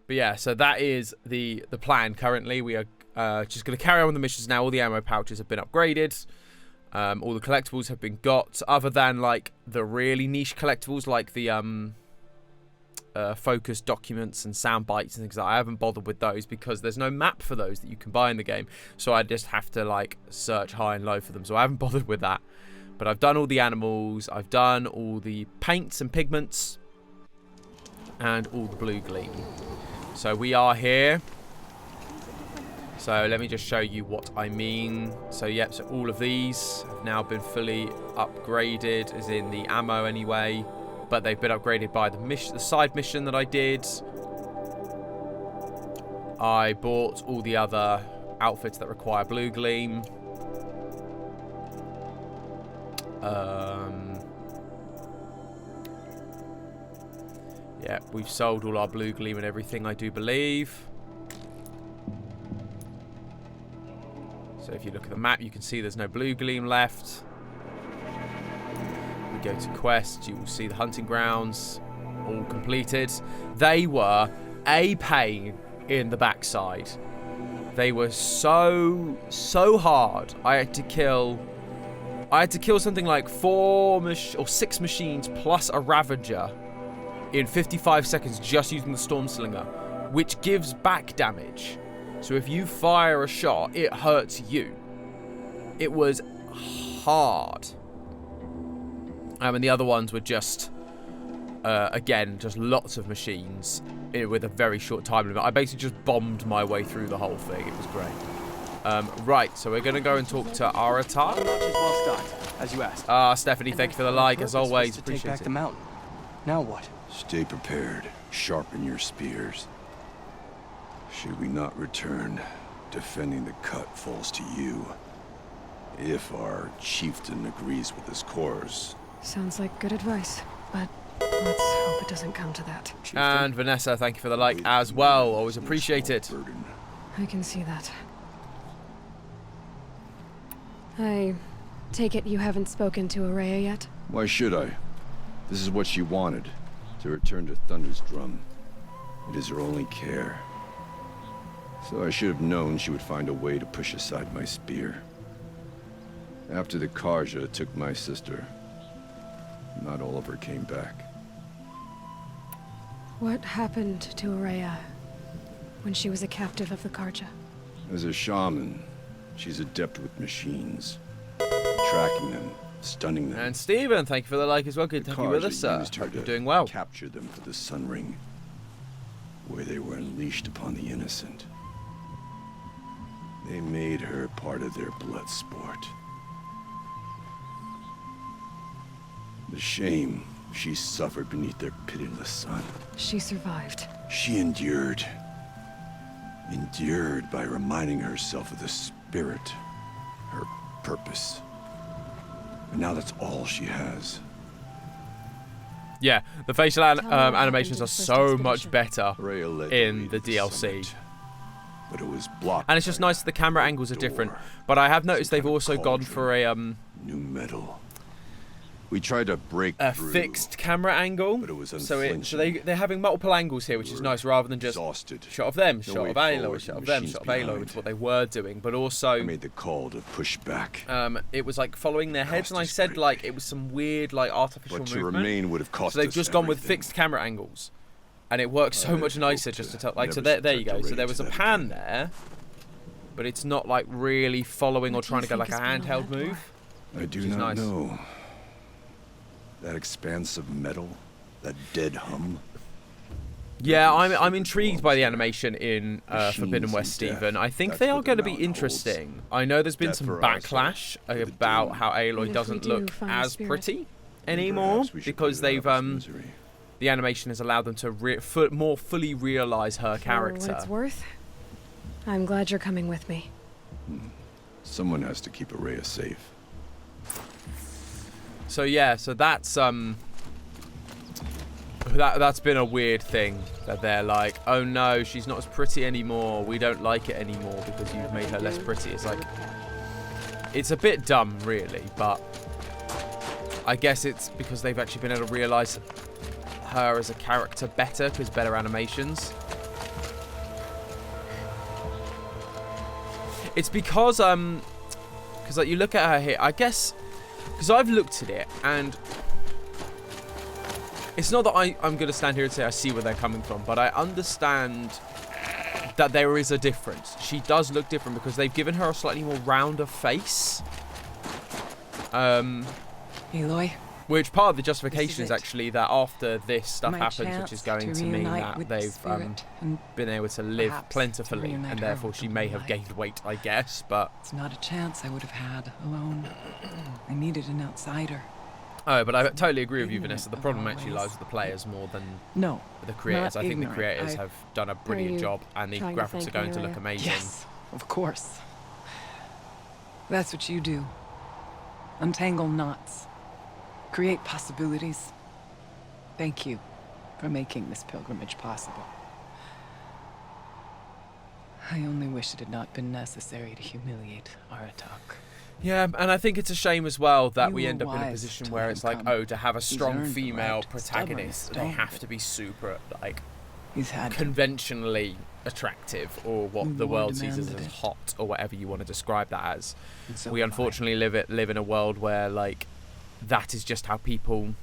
But yeah, so that is the plan currently. We are just going to carry on with the missions now. All the ammo pouches have been upgraded. All the collectibles have been got, other than like the really niche collectibles like the focus documents and sound bites and things like that. I haven't bothered with those because there's no map for those that you can buy in the game, so I just have to like search high and low for them, so I haven't bothered with that. But I've done all the animals, I've done all the paints and pigments, and all the blue gleam. So we are here. So let me just show you what I mean. So yep, so all of these have now been fully upgraded, as in the ammo anyway. But they've been upgraded by the side mission that I did. I bought all the other outfits that require blue gleam. Yeah, we've sold all our blue gleam and everything, I do believe. So if you look at the map, you can see there's no blue gleam left. We go to quest, you will see the hunting grounds all completed. They were a pain in the backside. They were so hard. I had to kill something like 4 or 6 machines plus a Ravager in 55 seconds just using the Storm Slinger, which gives back damage. So if you fire a shot, it hurts you. It was hard. And the other ones were just, again, just lots of machines with a very short time limit. I basically just bombed my way through the whole thing. It was great. Right, so we're going to go and talk to Aratar. Well stocked, as you asked. Stephanie, thank you for the like, as always. To Appreciate take back it. the mountain. Now what? Stay prepared. Sharpen your spears. Should we not return, defending the cut falls to you. If our chieftain agrees with his course. Sounds like good advice, but let's hope it doesn't come to that. Chieftain, And Vanessa, thank you for the like as well. Always appreciate it. burden. I can see that. I take it you haven't spoken to Araya yet? Why should I? This is what she wanted, to return to Thunder's drum. It is her only care. So I should have known she would find a way to push aside my spear. After the Karja took my sister, not all of her came back. What happened to Araya when she was a captive of the Karja? As a shaman, she's adept with machines. Tracking them, stunning them. And Stephen, thank you for the like as well. Good to have you with us, sir. Used her Hope you're to doing well. capture them for the Sun Ring, where they were unleashed upon the innocent. They made her part of their blood sport. The shame she suffered beneath their pitiless sun. She survived. She endured. Endured by reminding herself of the spirit, her purpose. And now that's all she has. Yeah, the facial animations are so much better Rhea led in way the to DLC. summit, but it was blocked. And it's just by nice that the camera angles are door. different. But I have noticed Some they've kind of also gone for a New metal. We tried to break through, fixed camera angle. but it was So unflinching. they're having multiple angles here, which is nice, rather than just exhausted. shot of them, No shot way of Aloy, forward, shot of the them, machines shot of Aloy, behind. which is what they were doing. But I also, made the call to push back. it was like following their heads, and I Cost us said greatly. like it was some weird like artificial But to movement. remain would have cost So they've us just gone with everything. fixed camera angles, and it works so I much had nicer hoped just to to tell. Like so, never there you go. subject So there Rhea was to a that pan again. there, but it's not like really following or What do trying you to go think like a has been all handheld that for? move. I do Which is not nice. know. That expanse of metal, that dead hum. Yeah, Nothing I'm sacred intrigued by the animation in Machines Forbidden West, and death. Stephen. I think That's they are what going the to be mountain holds. interesting. I know there's been Death some for our sake, backlash for the about doomed. how And Aloy if we doesn't do look find as spirit, pretty then anymore perhaps we should because put her they've out of this misery. the animation has allowed them to more fully realize her For character. what it's worth, I'm glad you're coming with me. Someone has to keep Araya safe. So yeah, so that's that's been a weird thing that they're like, oh no, she's not as pretty anymore. We don't like it anymore because you've made her less pretty. It's like, it's a bit dumb, really, but I guess it's because they've actually been able to realize her as a character better because better animations. It's because like you look at her here, I guess, because I've looked at it and it's not that I'm going to stand here and say I see where they're coming from, but I understand that there is a difference. She does look different because they've given her a slightly more rounder face. Aloy. Which part of the justification is it. actually that after this stuff My happens, which chance is going to to mean reunite that with the they've spirit and been able to live perhaps plentifully, to reunite and her therefore with she the may have light. gained weight, I guess, but... It's not a chance I would have had alone. I needed an outsider. Oh, but I totally agree with you, Ignorant Vanessa. The of problem our actually ways. lies with the players more than No. the creators. Not I think the ignorant. creators have done a brilliant you job, and the trying to graphics are thank going me, to look Rhea? amazing. Yes, of course. That's what you do. Untangle knots. Create possibilities. Thank you for making this pilgrimage possible. I only wish it had not been necessary to humiliate Aratak. Yeah, and I think it's a shame as well that You we were end up in a wise position to where let it's him like, come. oh, to have a He's strong earned the female right, protagonist, stubborn they as have stone. to be super, like, He's had to. conventionally attractive, or what The the war world sees as demanded it. hot, or whatever you want to describe that as. And so We have I. unfortunately live in a world where, like, that is just how people,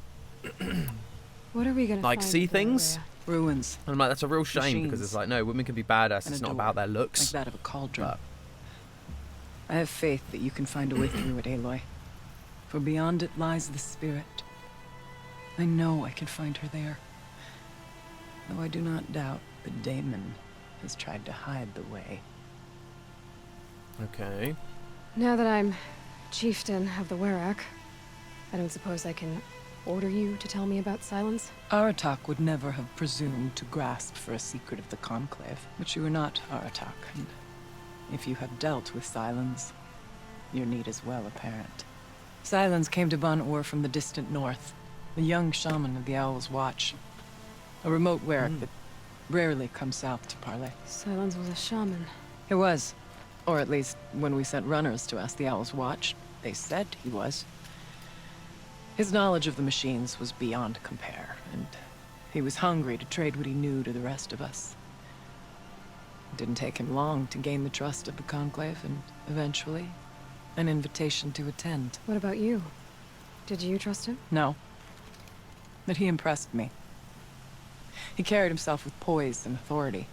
What are we gonna like, find see there, things. Rhea? Ruins, And I'm like, that's a real shame, because it's Machines. like, no, women can be badass, and it's a not door, about their like looks. that of a cauldron. But I have faith that you can find a way through it, Aloy. For beyond it lies the spirit. I know I can find her there. Though I do not doubt that Damon has tried to hide the way. okay. Now that I'm chieftain of the Werak, I don't suppose I can order you to tell me about Silence? Aratak would never have presumed to grasp for a secret of the Conclave. But you are not Aratak, and if you have dealt with Silence, your need is well apparent. Silence came to Ban-Ur from the distant north, a young shaman of the Owl's Watch. A remote Werak that rarely comes south to parley. Silence was a shaman. It was. Or at least, when we sent runners to ask the Owl's Watch, they said he was. His knowledge of the machines was beyond compare, and he was hungry to trade what he knew to the rest of us. It didn't take him long to gain the trust of the Conclave, and eventually, an invitation to attend. What about you? Did you trust him? No. But he impressed me. He carried himself with poise and authority.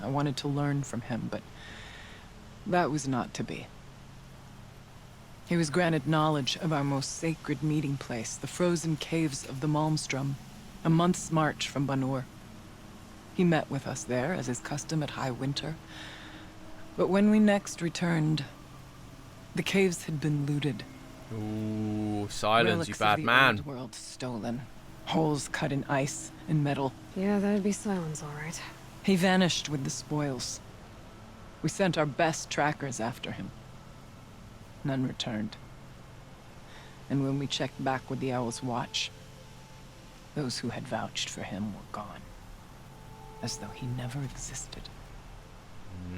I wanted to learn from him, but that was not to be. He was granted knowledge of our most sacred meeting place, the frozen caves of the Malmstrom, a month's march from Ban-Ur. He met with us there, as is custom at high winter. But when we next returned, the caves had been looted. Ooh, Silence, you Relics bad of the man. old world stolen. Holes cut in ice and metal. Yeah, that'd be Silence, all right. He vanished with the spoils. We sent our best trackers after him. None returned. And when we checked back with the Owl's Watch, those who had vouched for him were gone. As though he never existed.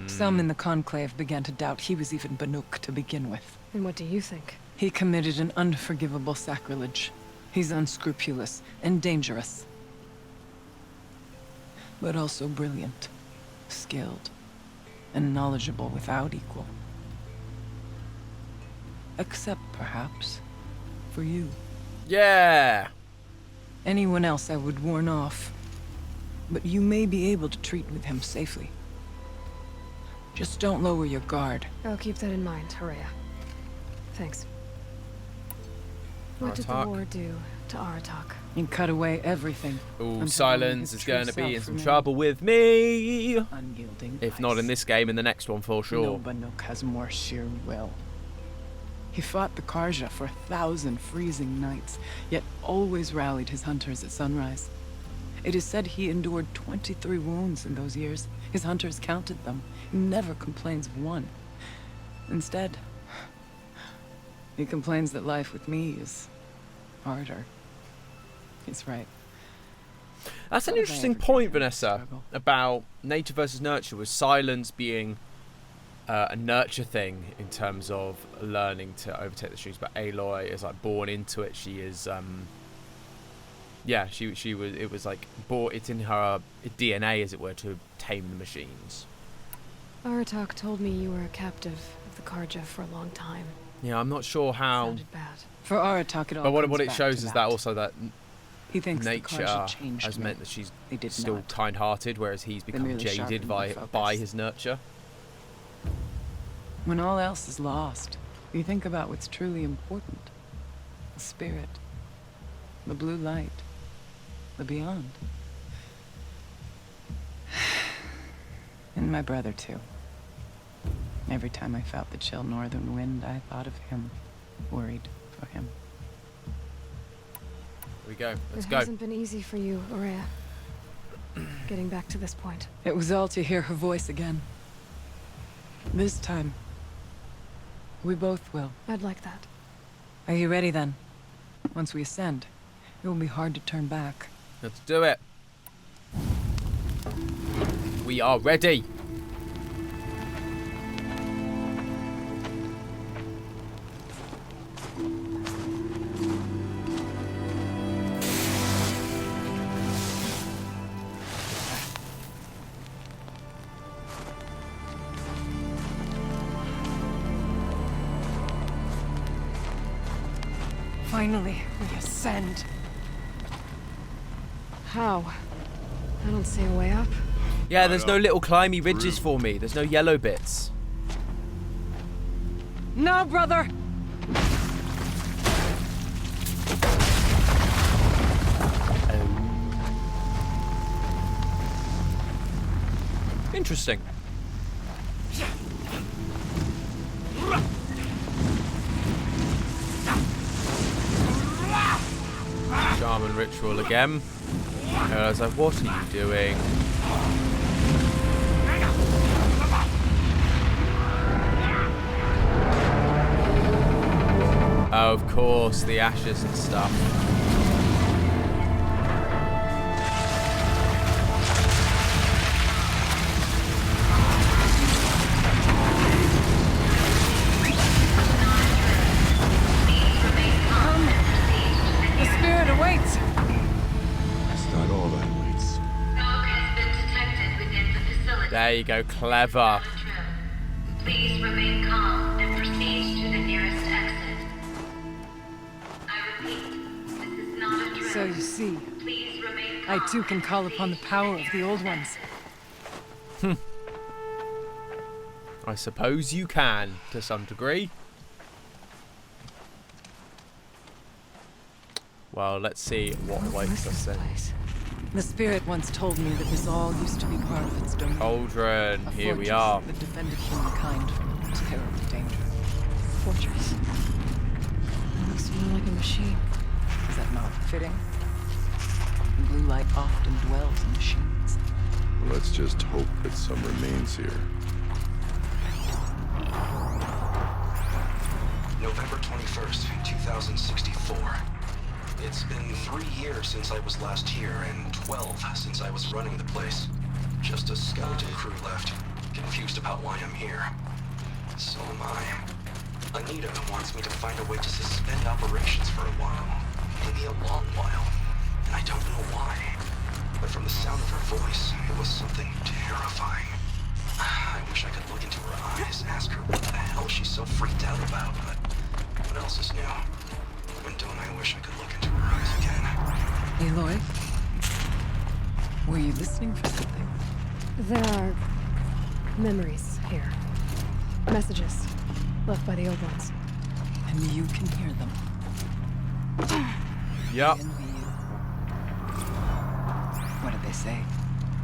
Some in the Conclave began to doubt he was even Banuk to begin with. And what do you think? He committed an unforgivable sacrilege. He's unscrupulous and dangerous. But also brilliant, skilled, and knowledgeable without equal. Except, perhaps, for you. Yeah. Anyone else I would warn off. But you may be able to treat with him safely. Just don't lower your guard. I'll keep that in mind, Rhea. Thanks. What did the Aratak. war do to Aratak? And cut away everything. Ooh, until Silence his is true going to be self in some remained trouble with me. Unyielding If not in ice. this game, in the next one for No sure. Banuk has more sheer will. He fought the Karja for 1,000 freezing nights, yet always rallied his hunters at sunrise. It is said he endured 23 wounds in those years. His hunters counted them. He never complains of one. Instead, he complains that life with me is harder. He's right. That's an What have I interesting ever point, done to Vanessa, struggle? about nature versus nurture, with Silence being a nurture thing in terms of learning to overtake the streets, but Aloy is like born into it. She is, yeah, she was. It was like it's in her DNA, as it were, to tame the machines. Aratak told me you were a captive of the Karja for a long time. Yeah, I'm not sure how. Sounded bad. For Aratak, it all But what comes it back shows to is that also that he thinks the nature Karja changed has me. meant that she's They did still not. kind-hearted, whereas he's become merely jaded sharpened my by focus. his nurture. When all else is lost, you think about what's truly important. The spirit. The blue light. The beyond. And my brother, too. Every time I felt the chill northern wind, I thought of him. Worried for him. Here we go. Let's It go. hasn't been easy for you, Aurea. Getting back to this point. It was all to hear her voice again. This time, we both will. I'd like that. Are you ready then? Once we ascend, it will be hard to turn back. Let's do it. We are ready. Finally, we ascend. How? I don't see a way up. Yeah, there's no little climby ridges for me. There's no yellow bits. No, brother! Interesting. Shaman ritual again. I was like, what are you doing? Oh, of course, the ashes and stuff. The spirit awaits! That's not all that waits. Smoke has been detected within the facility. There you go, clever. Please remain calm and proceed to the nearest exit. I repeat, this is not a drill. So you see, Please remain I calm too can and call upon the proceed to power of the nearest old ones. I suppose you can, to some degree. Well, let's see what awaits us then. Place. The spirit once told me that this all used to be part of its domain. Cauldron, A here we fortress are. that defended humankind from terrible danger. Fortress. It looks more like a machine. Is that not fitting? The blue light often dwells in machines. Let's just hope that some remains here. November 21st, 2064. It's been 3 years since I was last here, and 12 since I was running the place. Just a skeleton crew left, confused about why I'm here. So am I. Anita wants me to find a way to suspend operations for a while. Maybe a long while. And I don't know why. But from the sound of her voice, it was something terrifying. I wish I could look into her eyes, ask her what the hell she's so freaked out about, but what else is new? And don't I wish I could look into her eyes again? Aloy? Were you listening for something? There are memories here. Messages left by the old ones. And you can hear them. Yup. I envy you. What did they say?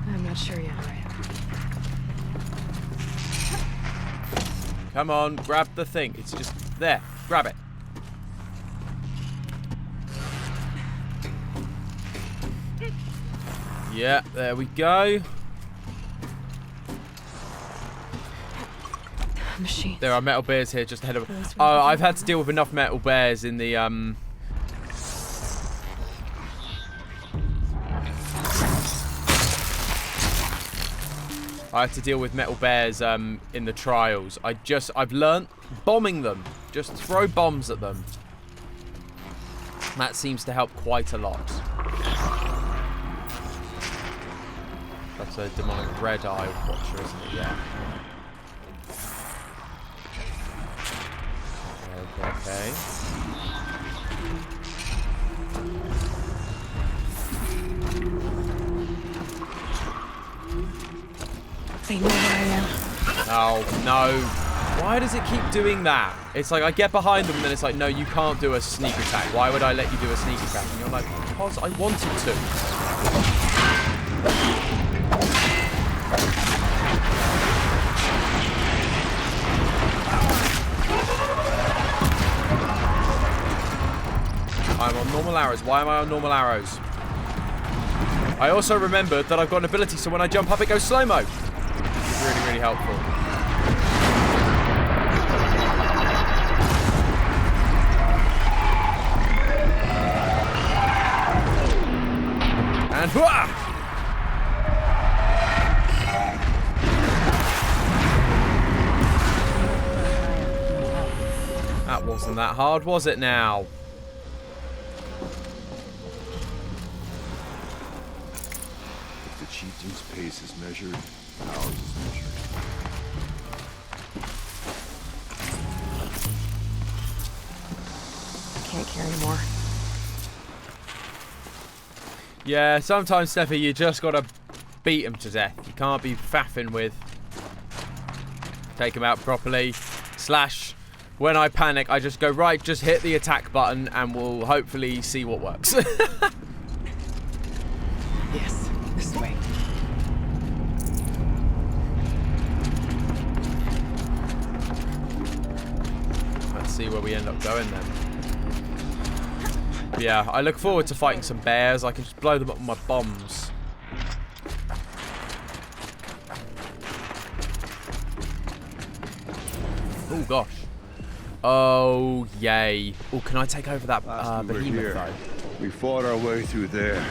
I'm not sure yet, Raya. Come on, grab the thing. It's just there. Grab it. Yeah, there we go. Machines. There are metal bears here just ahead of. Oh, I've had to deal with enough metal bears in the I had to deal with metal bears in the trials. I've learnt bombing them. Just throw bombs at them. That seems to help quite a lot. That's a demonic red eye watcher, isn't it? Yeah. Okay. They know where I am. Oh, no. Why does it keep doing that? It's like I get behind them and then it's like, no, you can't do a sneak attack. Why would I let you do a sneak attack? And you're like, because I wanted to. I'm on normal arrows. Why am I on normal arrows? I also remembered that I've got an ability, so when I jump up, it goes slow-mo. It's really, really helpful. And whoa! That wasn't that hard, was it now? If the chieftain's pace is measured, ours is measured. I can't carry more. Yeah, sometimes, Steffi, you just gotta beat them to death. You can't be faffing with. Take them out properly. Slash, when I panic, I just go, right, just hit the attack button and we'll hopefully see what works. Yes, this way. Let's see where we end up going then. Yeah, I look forward to fighting some bears. I can just blow them up with my bombs. Oh gosh. Oh yay. Oh, can I take over that behemoth though? We fought our way through there.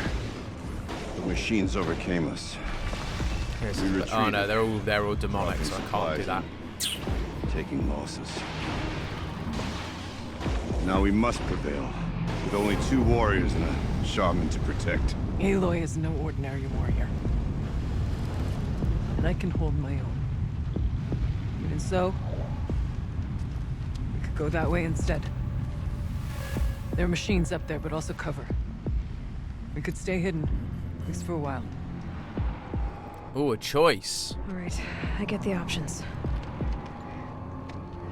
The machines overcame us. Here's We oh no, retreated. they're all demonic, so I can't do that. Taking losses. Now we must prevail. With only 2 warriors and a shaman to protect. Aloy is no ordinary warrior. And I can hold my own. Even so, we could go that way instead. There are machines up there, but also cover. We could stay hidden, at least for a while. Oh, a choice. All right, I get the options.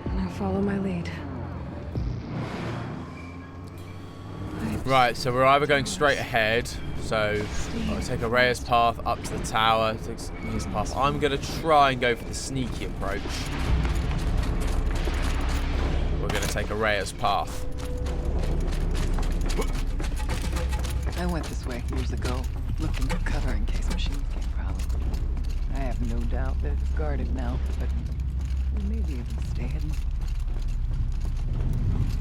Now follow my lead. Right, so we're either going straight ahead, so I'll take a Reyes path up to the tower, take his path. I'm going to try and go for the sneaky approach. We're going to take a Reyes path. I went this way years ago, looking for cover in case machines came prowling. I have no doubt that it's guarded now, but we may be able to stay hidden.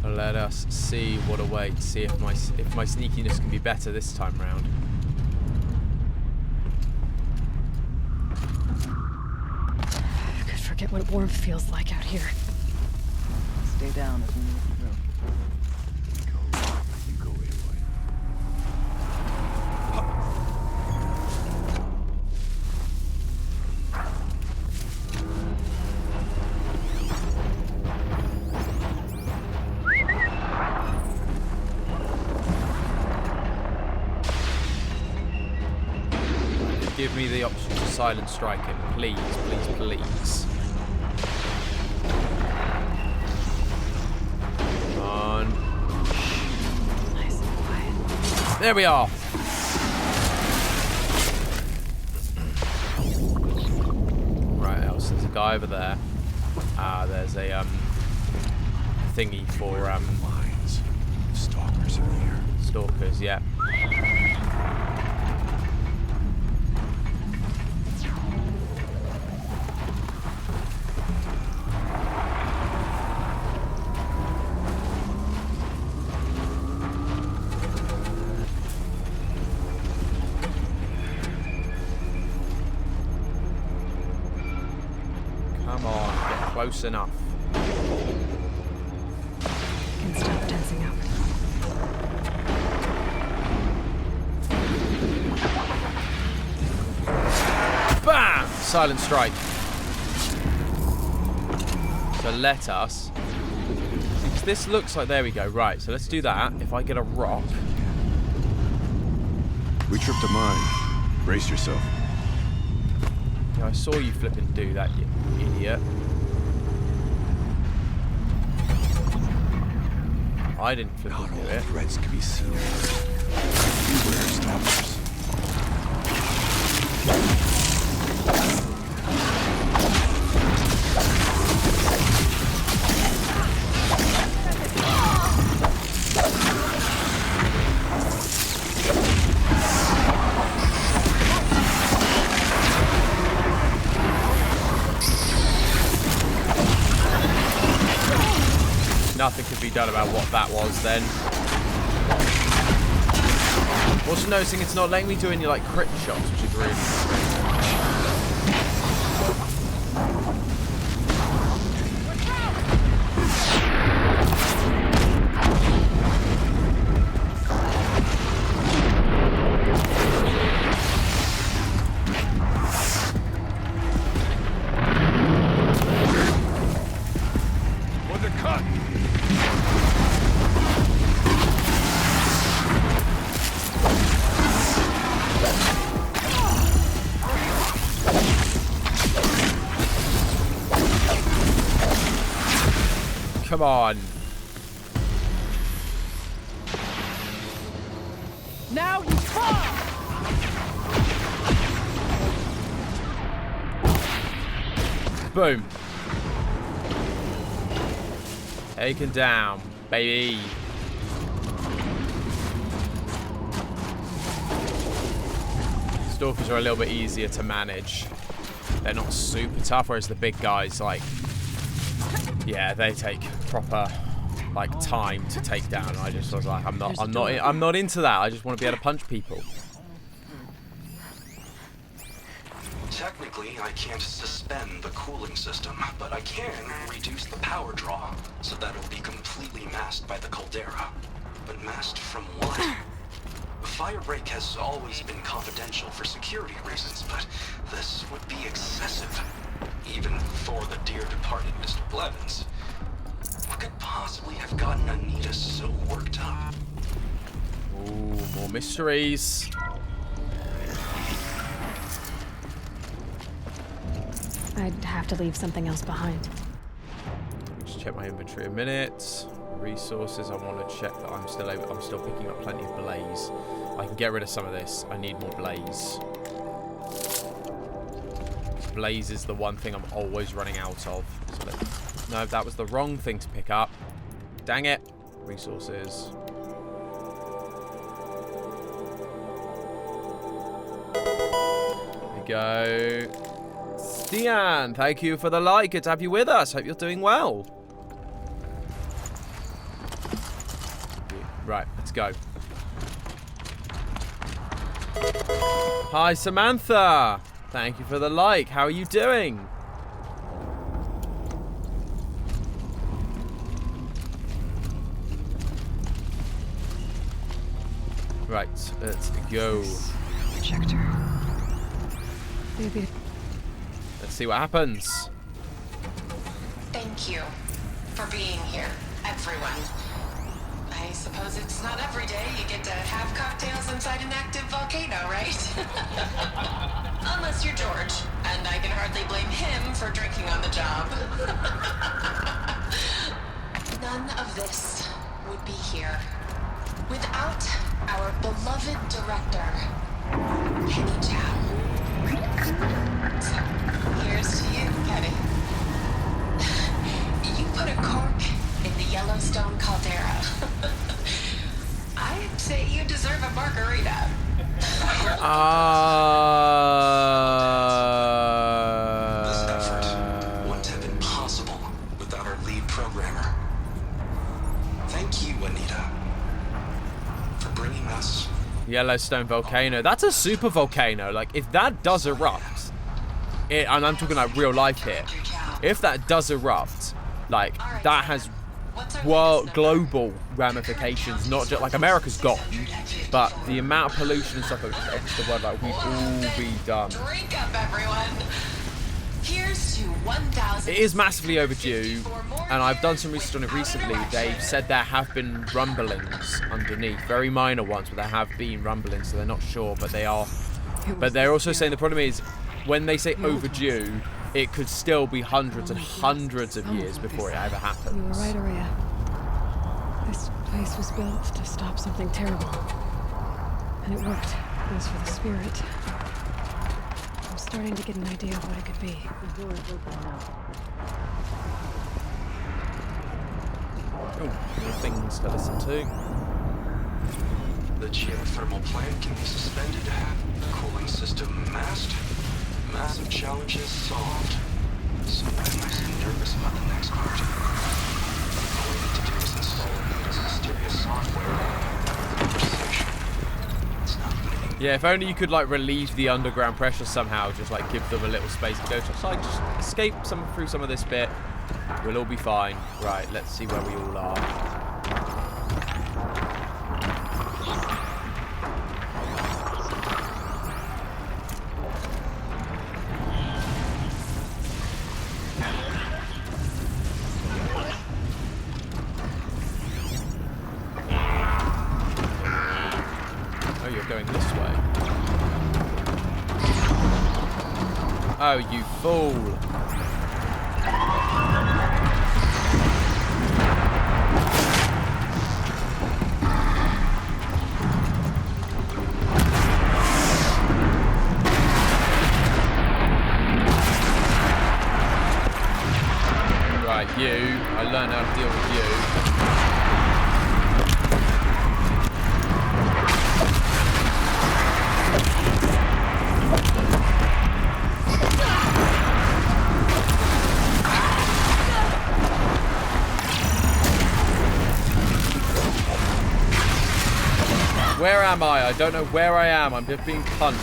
Let us see what awaits. See if my sneakiness can be better this time round. I could forget what warmth feels like out here. Stay down as we move through. You go, Aloy. Give me the option to silent strike him, please, please, please. Come on. Nice and quiet. There we are. Right, else there's a guy over there. There's a thingy for Mines. Stalkers are here. stalkers, yeah. Come on, get close enough. Can stop tensing up. Bam! Silent strike. So let us use this looks like... There we go. Right, so let's do that. If I get a rock... We tripped a mine. Brace yourself. Yeah, I saw you flipping do that, you idiot. I didn't flipping Not do all it. threats can be seen. Beware stoppers. Nothing could be done about what that was then. Also noticing it's not letting me do any like crit shots, which is really... Come on. Now he's far! Boom. Taken down, baby. Stalkers are a little bit easier to manage. They're not super tough, whereas the big guys, like, yeah, they take proper like time to take down. I just was like, I'm not into that. I just want to be able to punch people. Technically, I can't suspend the cooling system, but I can reduce the power draw so that it'll be completely masked by the caldera. But masked from what? Firebreak has always been confidential for security reasons, but this would be excessive. Even for the dear departed Mr. Blevins. What could possibly have gotten Anita so worked up? Ooh, more mysteries. I'd have to leave something else behind. Just check my inventory a minute. Resources, I want to check that I'm still picking up plenty of blaze. I can get rid of some of this. I need more blaze. Blaze is the one thing I'm always running out of. So no, that was the wrong thing to pick up. Dang it. Resources. There we go. Stian, thank you for the like. Good to have you with us. Hope you're doing well. Right, let's go. Hi, Samantha. Thank you for the like. How are you doing? Right, let's go. Projector. Maybe. Let's see what happens. Thank you for being here, everyone. I suppose it's not every day you get to have cocktails inside an active volcano, right? Unless you're George, and I can hardly blame him for drinking on the job. None of this would be here without our beloved director, Penny Chow. So, here's to you, Penny. You put a cork in the Yellowstone caldera. I'd say you deserve a margarita. This effort wouldn't have been possible without our lead programmer. Thank you, Anita, for bringing us Yellowstone volcano. That's a super volcano. Like, if that does erupt, and I'm talking like real life here, if that does erupt, like, that has global ramifications, not just like America's gone, but the amount of pollution and stuff that just enters the world, like, we'd all be done. Drink up, everyone. Here's to 1,000. It is massively overdue, and I've done some research on it recently. They've said there have been rumblings underneath, very minor ones, but there have been rumblings, so they're not sure, but they are. But they're also saying the problem is, when they say overdue, it could still be hundreds and hundreds of years before it ever happens. You were right, Araya. This place was built to stop something terrible. And it worked. It was for the spirit. I'm starting to get an idea of what it could be. The door is open now. Oh, more things to listen to. The geothermal plant can be suspended. Cooling system masked. Massive challenges solved. So why am I so nervous about the next part? All I need to do is install Anita's mysterious software. Conversation. It's not letting. Yeah, if only you could like relieve the underground pressure somehow, just like give them a little space to go. Just like just escape through some of this bit. We'll all be fine. Right, let's see where we all are. Oh, you're going this way. Oh, you fool. Right, you. I learned how to deal with you. Where am I? I don't know where I am. I'm just being punched.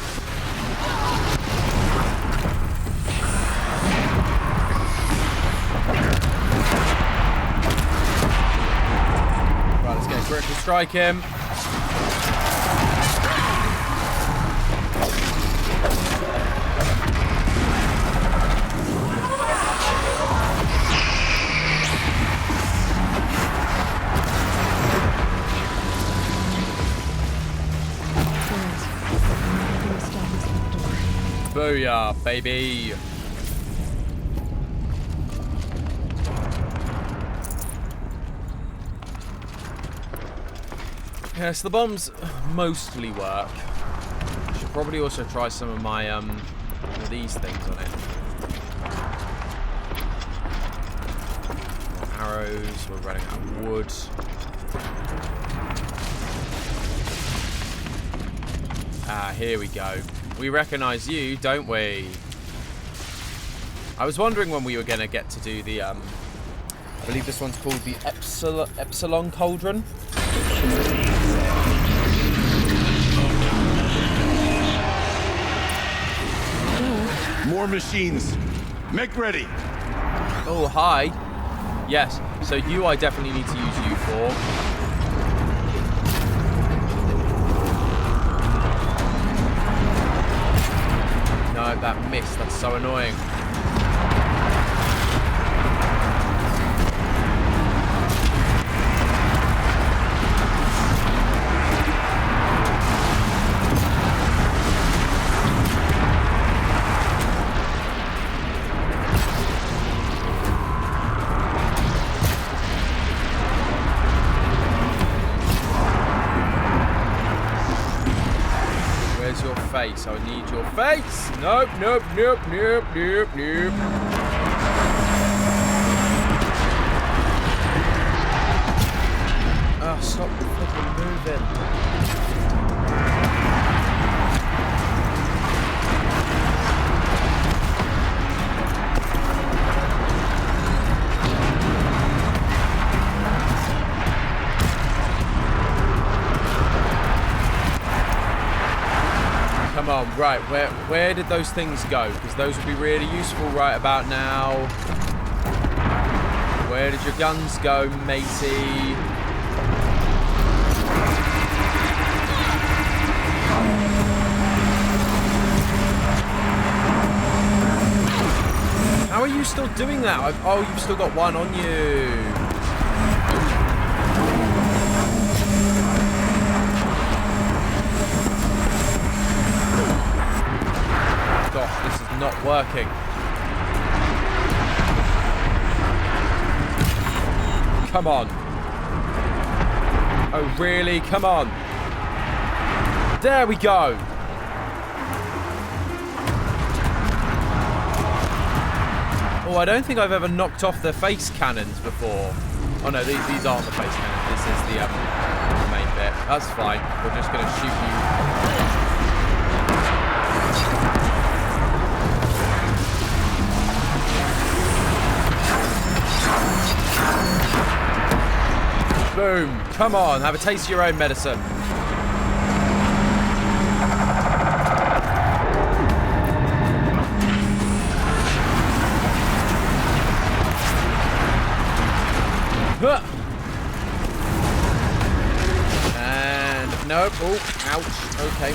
Right, let's get a critical strike him. Booyah, baby. Yes, the bombs mostly work. Should probably also try some of my these things on it. More arrows. We're running out of wood. Ah, here we go. We recognise you, don't we? I was wondering when we were going to get to do the, I believe this one's called the Epsilon Cauldron. More machines. Make ready. Oh, hi. Yes, so you I definitely need to use you for. No, that missed. That's so annoying. Where's your face? I need your face. Nope, nope, nope, nope, nope, nope. Oh, stop fucking moving. Come on, right, where did those things go? Because those would be really useful right about now. Where did your guns go, matey? stop doing that. Oh, you've still got one on you. Gosh, this is not working. Come on. Oh, really? Come on. There we go. Oh, I don't think I've ever knocked off the face cannons before. Oh no, these aren't the face cannons. This is the main bit. That's fine. We're just going to shoot you. Boom. Come on, have a taste of your own medicine. And nope. Oh, ouch. Okay.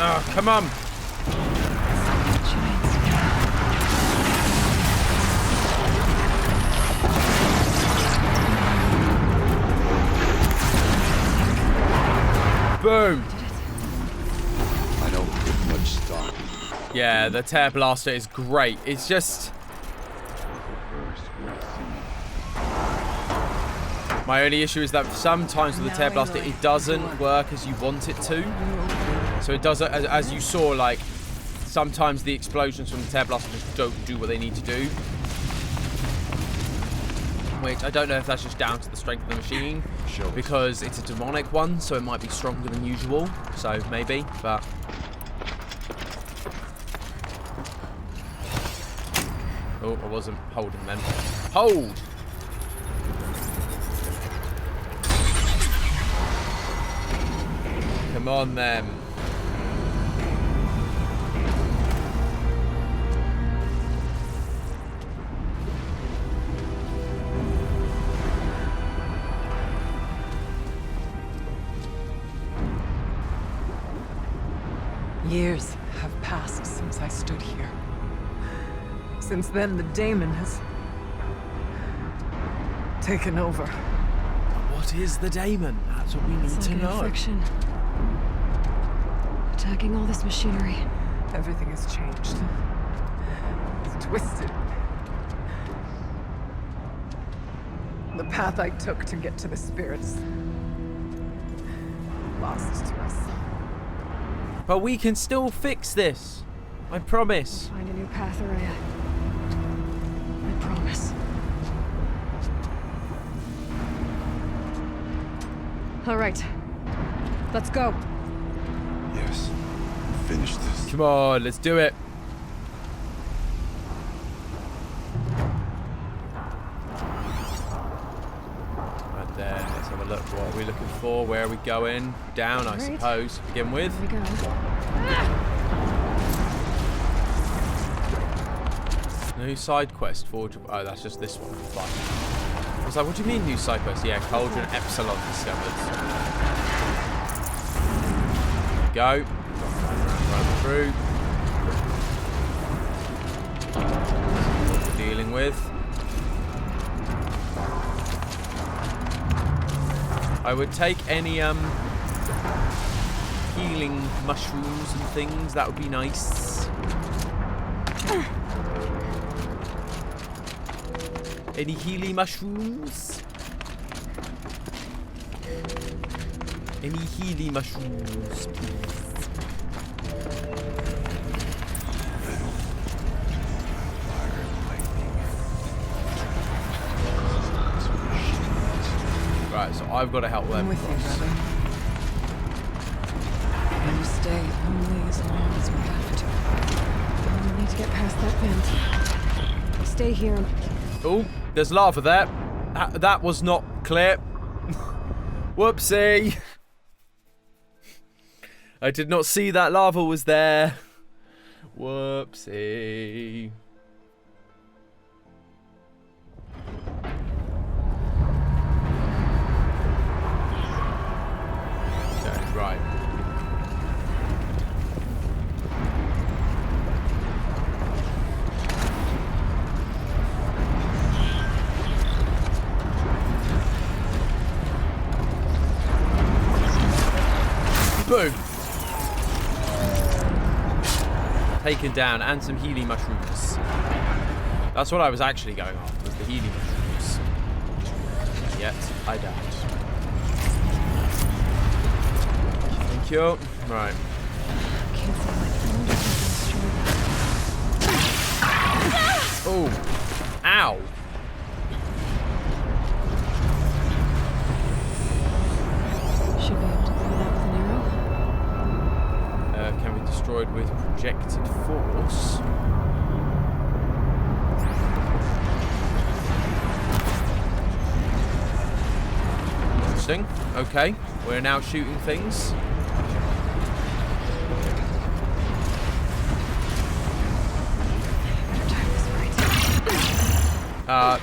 Oh, come on. Boom. I don't put much stock. Yeah, the tear blaster is great. It's just my only issue is that sometimes with the tear blaster it doesn't work as you want it to. So it does, as you saw, like sometimes the explosions from the tear blaster just don't do what they need to do. Which I don't know if that's just down to the strength of the machine, because it's a demonic one, so it might be stronger than usual. So maybe, but. Oh, I wasn't holding then. Hold! Come on then. Years have passed since I stood here. Since then, the daemon has taken over. What is the daemon? That's what we need It's to like an know. infection. Attacking all this machinery. Everything has changed. It's twisted. The path I took to get to the spirits lost to us. But we can still fix this. I promise. Find a new path, Araya. I promise. All right. Let's go. Yes. Finish this. Come on, let's do it. Right there, let's have a look. What are we looking for? Where are we going? Down, I Great. suppose, to begin with. Here we go. New side quest, Forge. Oh, that's just this one. Fine. I was like, what do you mean new side quest? Yeah, Cauldron Epsilon discovered. There we go. Run through. What we're dealing with. I would take any healing mushrooms and things. That would be nice. Any healy mushrooms? Any healy mushrooms, please? Right, so I've got to help them. I'm with you, brother. And stay only as long as we have to. We need to get past that vent. Stay here. Oh, there's lava there. That was not clear. Whoopsie. I did not see that lava was there. Whoopsie. Okay, right. Boom. Taken down, and some healing mushrooms. That's what I was actually going after, was the healing mushrooms. Yet, I died. Thank you. Right. Oh. Ow. Should be able to pull it out with an arrow. Can be destroyed with projected force. Interesting. Okay, we're now shooting things.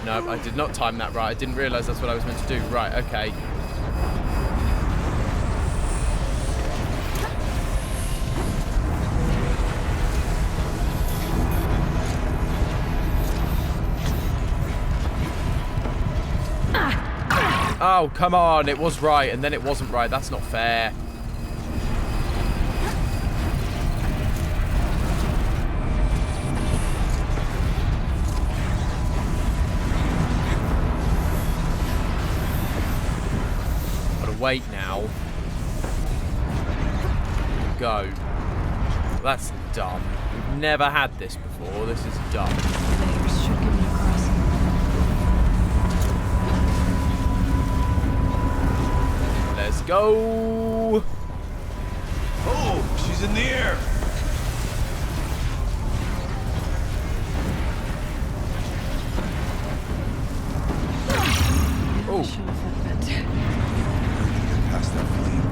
No, I did not time that right. I didn't realise that's what I was meant to do. Right, okay. Oh, come on. It was right, and then it wasn't right. That's not fair. Wait now. Go. That's dumb. We've never had this before. This is dumb. Layers should give me a crossing. Let's go. Oh, she's in the air. Oh. Past that flame.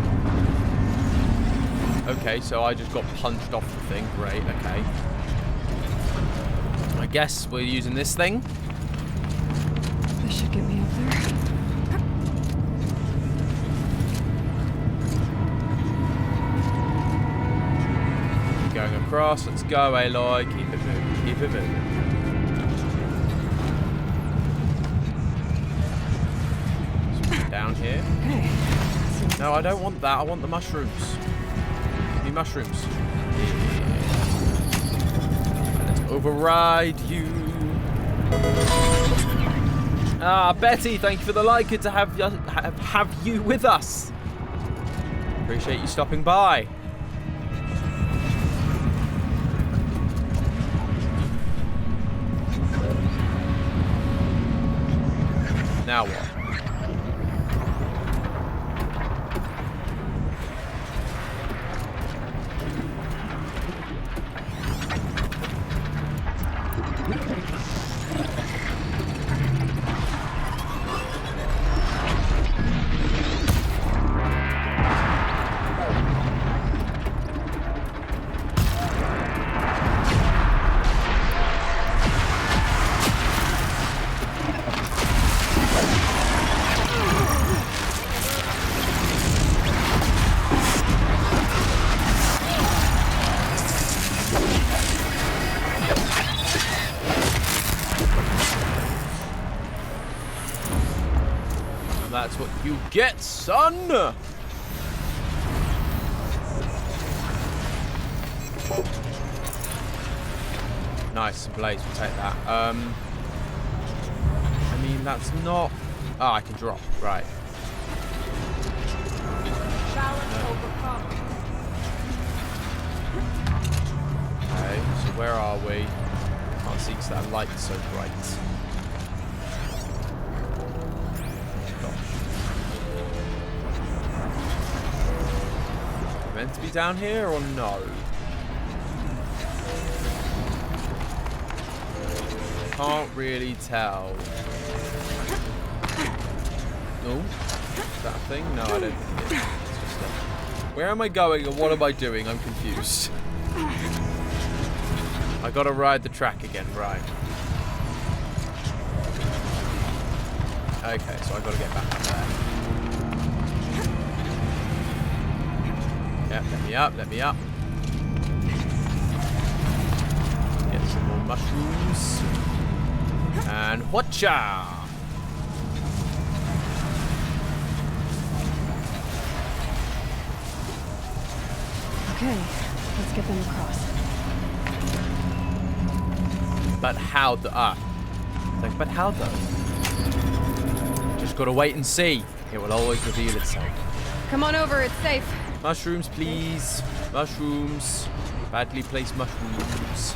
Okay, so I just got punched off the thing. Great, okay. I guess we're using this thing. This should get me up there. Going across. Let's go, Aloy. Keep it moving. Keep it moving. Down here. Okay. No, I don't want that. I want the mushrooms. Give me mushrooms. Yeah. Let's override you. Ah, Betty, thank you for the like. Good to have you with us. Appreciate you stopping by. Now what? That's what you get, son! Nice, Blaze, we'll take that. I mean, that's not... Oh, I can drop, right. Okay, so where are we? Can't see because that light's so bright. Meant to be down here or no? Can't really tell. No? Is that a thing? No, I don't think it is. It's just a... Where am I going and what am I doing? I'm confused. I gotta ride the track again, right. Okay, so I gotta get back up there. Yep, let me up, let me up. Get some more mushrooms. And whatcha! Okay, let's get them across. But how but how though? Just gotta wait and see. It will always reveal itself. Come on over, it's safe. Mushrooms, please. Mushrooms. Badly placed mushrooms.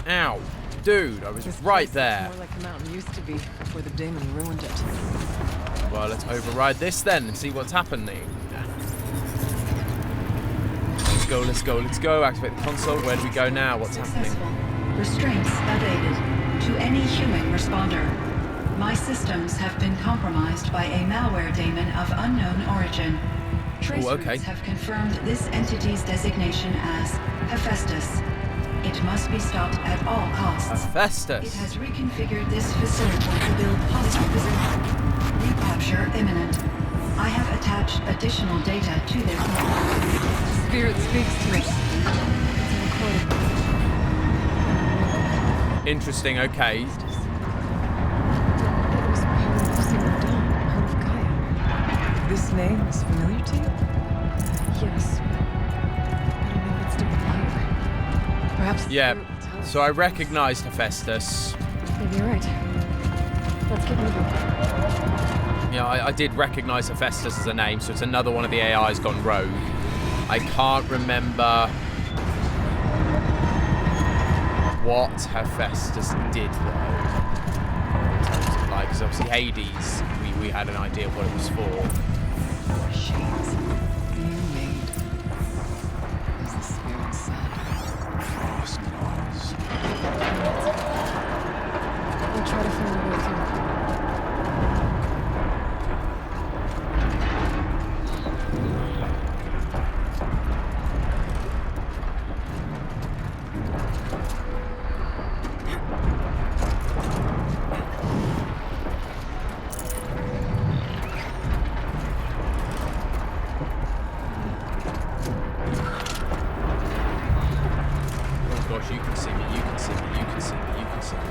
Ow. Dude, I was right there. More like the mountain used to be before the demon ruined it. Well, let's override this then and see what's happening. Let's go, let's go, let's go. Activate the console. Where do we go now? What's happening? Restraints evaded. To any human responder. My systems have been compromised by a malware daemon of unknown origin. Trace routes have confirmed this entity's designation as Hephaestus. It must be stopped at all costs. Hephaestus. It has reconfigured this facility to build polymer. Recapture imminent. I have attached additional data to their code. Spirit speaks to us. Interesting, okay. It was part of Single Dawn, part of Gaia. This name is familiar to you? Yes. I don't know what it's doing here. Perhaps. Yeah. So I recognized Hephaestus. Maybe you're right. Let's get moving. Yeah, I did recognize Hephaestus as a name, so it's another one of the AIs gone rogue. I can't remember what Hephaestus did though. Like, because obviously Hades, we had an idea of what it was for. Machines being made, as the spirit said. We'll try to find a way through. You can see me, you can see me, you can see me, you can see me.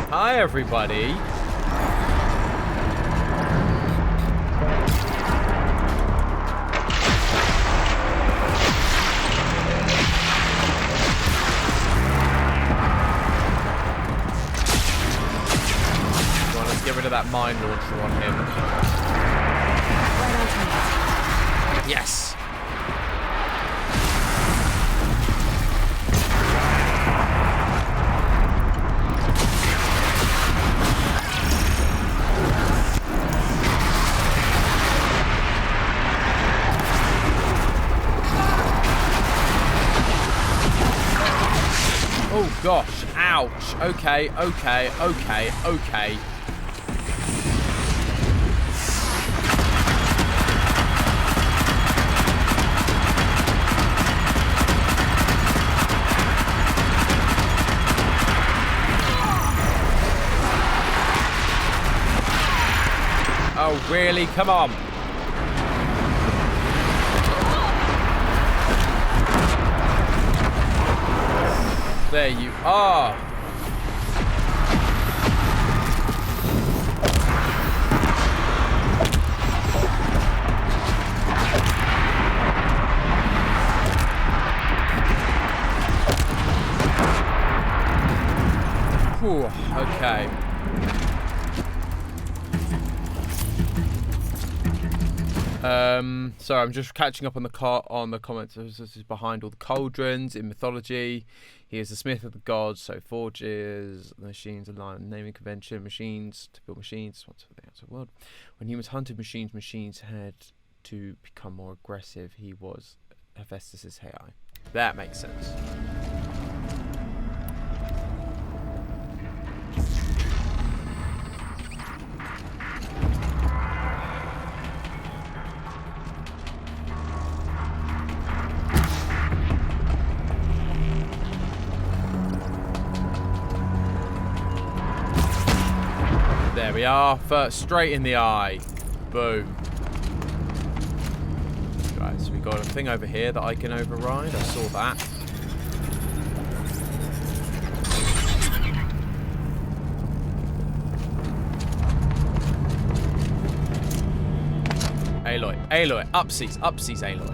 Hi, everybody. Get rid of that mine launcher on him. Right on time. Yes. Oh gosh, ouch. Okay, okay, okay, okay. Oh, really? Come on. There you are. Whew, okay. So I'm just catching up on the comments. This is behind all the cauldrons in mythology. He is the smith of the gods, so forges the machines align naming convention, machines to build machines once for the outside world. When humans hunted machines, machines had to become more aggressive. He was Hephaestus's AI. That makes sense. we are. First, straight in the eye. Boom. Right, so we got a thing over here that I can override. I saw that. Aloy, Aloy, upseas, Aloy.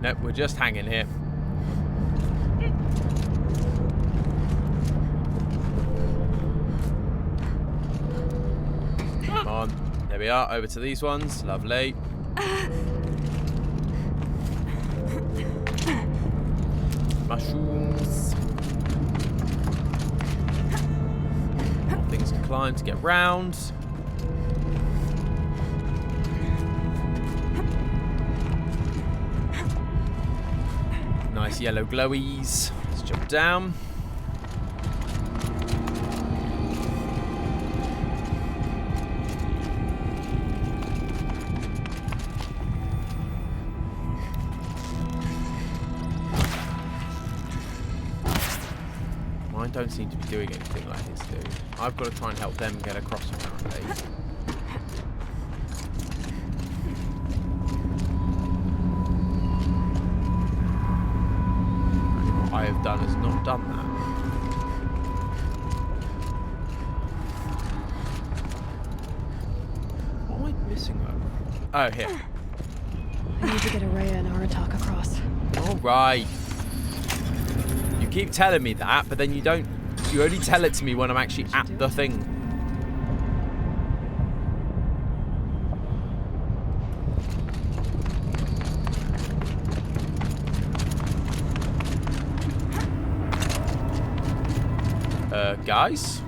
Nope, we're just hanging here. Come on, there we are, over to these ones, lovely. Mushrooms. Things to climb to get round. Nice yellow glowies. Let's jump down. Mine don't seem to be doing anything like his do. I've got to try and help them get across apparently. What I have done has not done that. What am I missing though? Oh, here. I need to get Araya and Aratak across. Alright. You keep telling me that, but then you don't. You only tell it to me when I'm actually at the thing. Guys?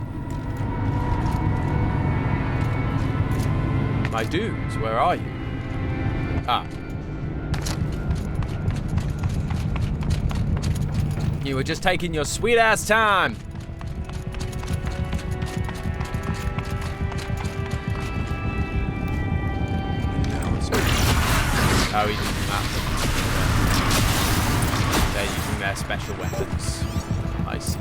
My dudes, where are you? Ah. You were just taking your sweet ass time. Oh, he's using that. They're using their special weapons. I see.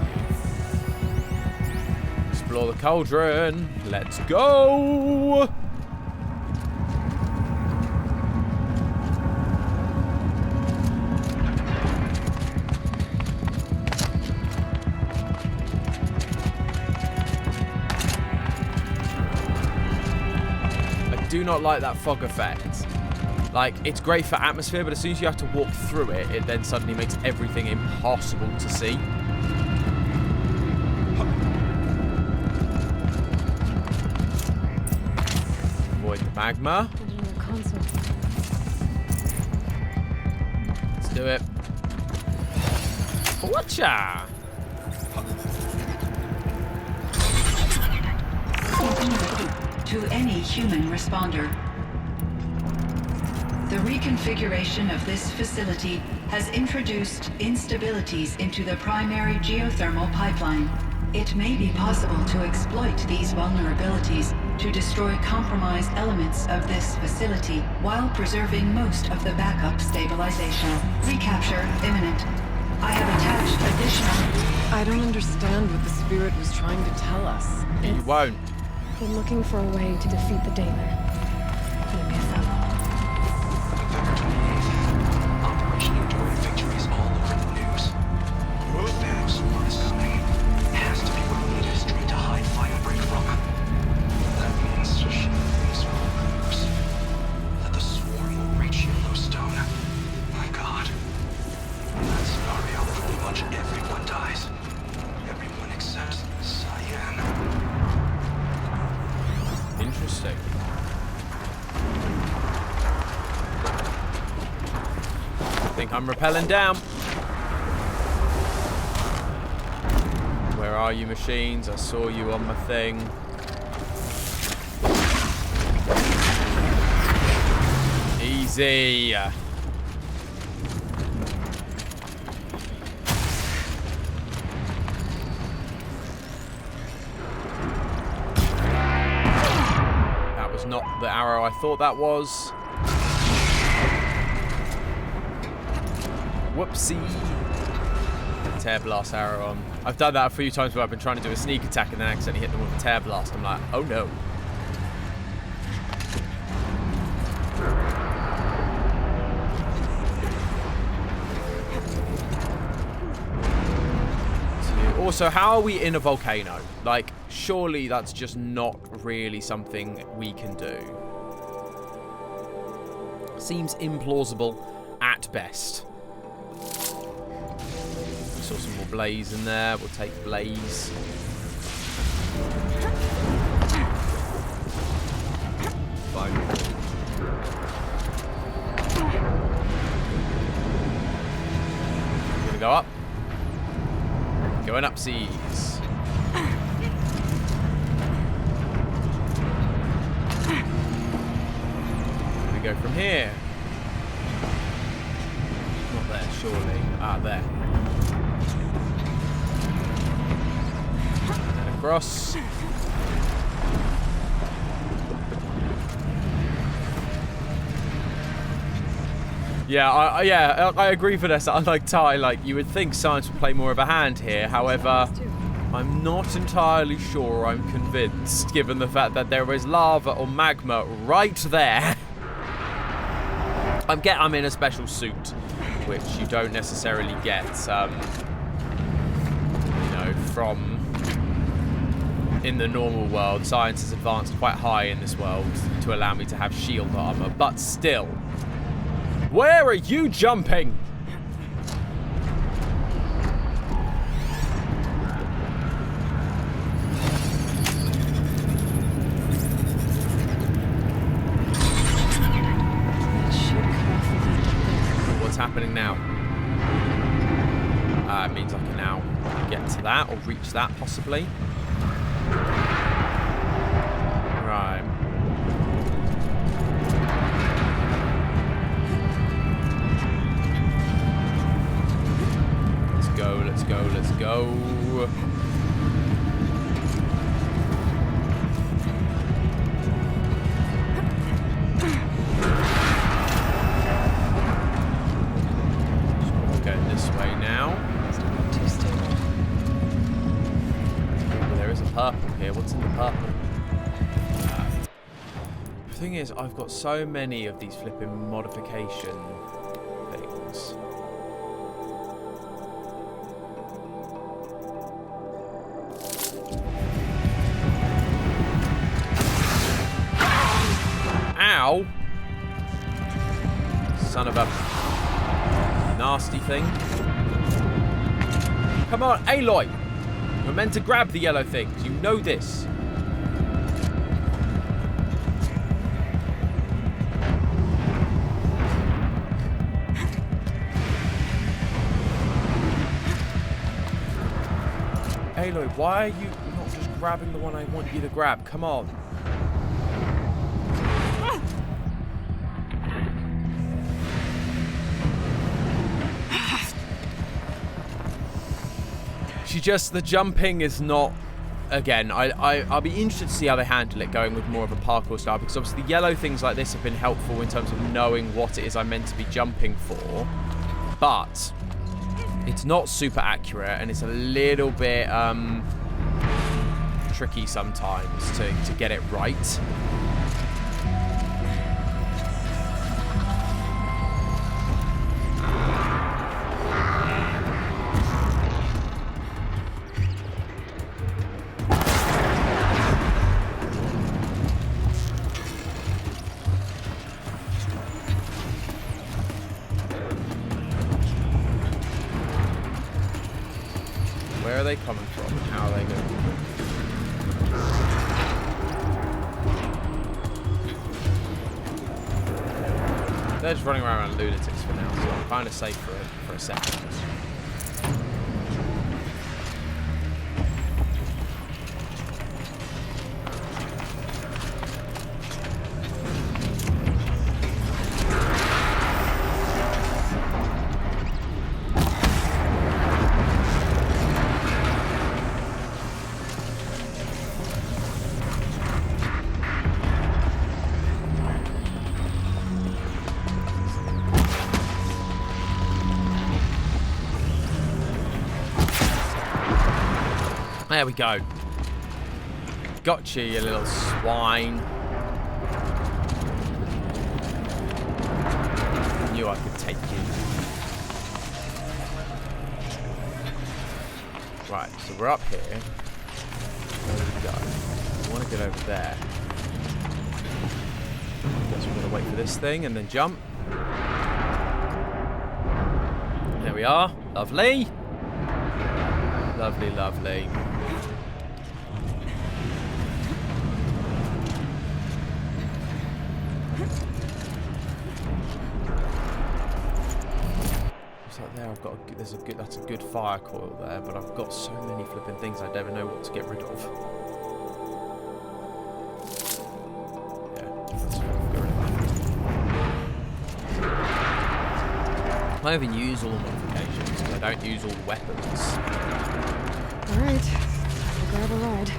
Explore the cauldron. Let's go! I do not like that fog effect. Like, it's great for atmosphere, but as soon as you have to walk through it, it then suddenly makes everything impossible to see. Avoid the magma. Let's do it. Watcha! To any human responder. The reconfiguration of this facility has introduced instabilities into the primary geothermal pipeline. It may be possible to exploit these vulnerabilities to destroy compromised elements of this facility while preserving most of the backup stabilization. Recapture imminent. I have attached additional... I don't understand what the spirit was trying to tell us. You won't. We're looking for a way to defeat the Daemon. Let me follow. Operation Enduring victories all over the news. The Phantom Swarm is coming. It has to be what we need history to hide Firebreak from. That means things will lose. That the Swarm will reach Yellowstone. My God. In that scenario, pretty much everyone dies. Everyone except Cyan. Interesting. I think I'm rappelling down. Where are you, machines? I saw you on my thing. Easy. That was not the arrow I thought that was. Whoopsie. tear blast arrow on. I've done that a few times where I've been trying to do a sneak attack and then accidentally hit them with a tear blast. I'm like, oh no. Also, how are we in a volcano? Like, surely that's just not really something we can do. Seems implausible at best. We saw some more blaze in there. We'll take blaze. Fine. Gonna go up. Going up seas. Where do we go from here? Not there, surely. Ah, there. And across. Yeah, I agree, Vanessa. Unlike Ty, like, you would think science would play more of a hand here. However, I'm not entirely sure I'm convinced, given the fact that there is lava or magma right there. I'm in a special suit, which you don't necessarily get, you know, from in the normal world. Science has advanced quite high in this world to allow me to have shield armor, but still. Where are you jumping? What's happening now? It means I can now get to that or reach that possibly. Right. Let's go, let's go. So we're going this way now. Too stable. There is a purple here. What's in the purple? The thing is, I've got so many of these flipping modification things. Ow! Son of a nasty thing. Come on, Aloy! You're meant to grab the yellow things. You know this. Aloy, why are you not just grabbing the one I want you to grab? Come on. The jumping is not, again, I'll be interested to see how they handle it going with more of a parkour style, because obviously the yellow things like this have been helpful in terms of knowing what it is I'm meant to be jumping for, but it's not super accurate and it's a little bit tricky sometimes to get it right. Where are they coming from and how are they going? They're just running around lunatics for now, so I'm kind of safe for a second. There we go. Gotcha, you little swine. I knew I could take you. Right, so we're up here. Where do we go? I want to get over there. Guess we're going to wait for this thing and then jump. There we are. Lovely. Lovely, lovely. There, I've got that's a good fire coil there, but I've got so many flipping things I never know what to get rid of. Yeah, let's get rid of that. I even use all the modifications because I don't use all the weapons. Alright, I'll grab a ride.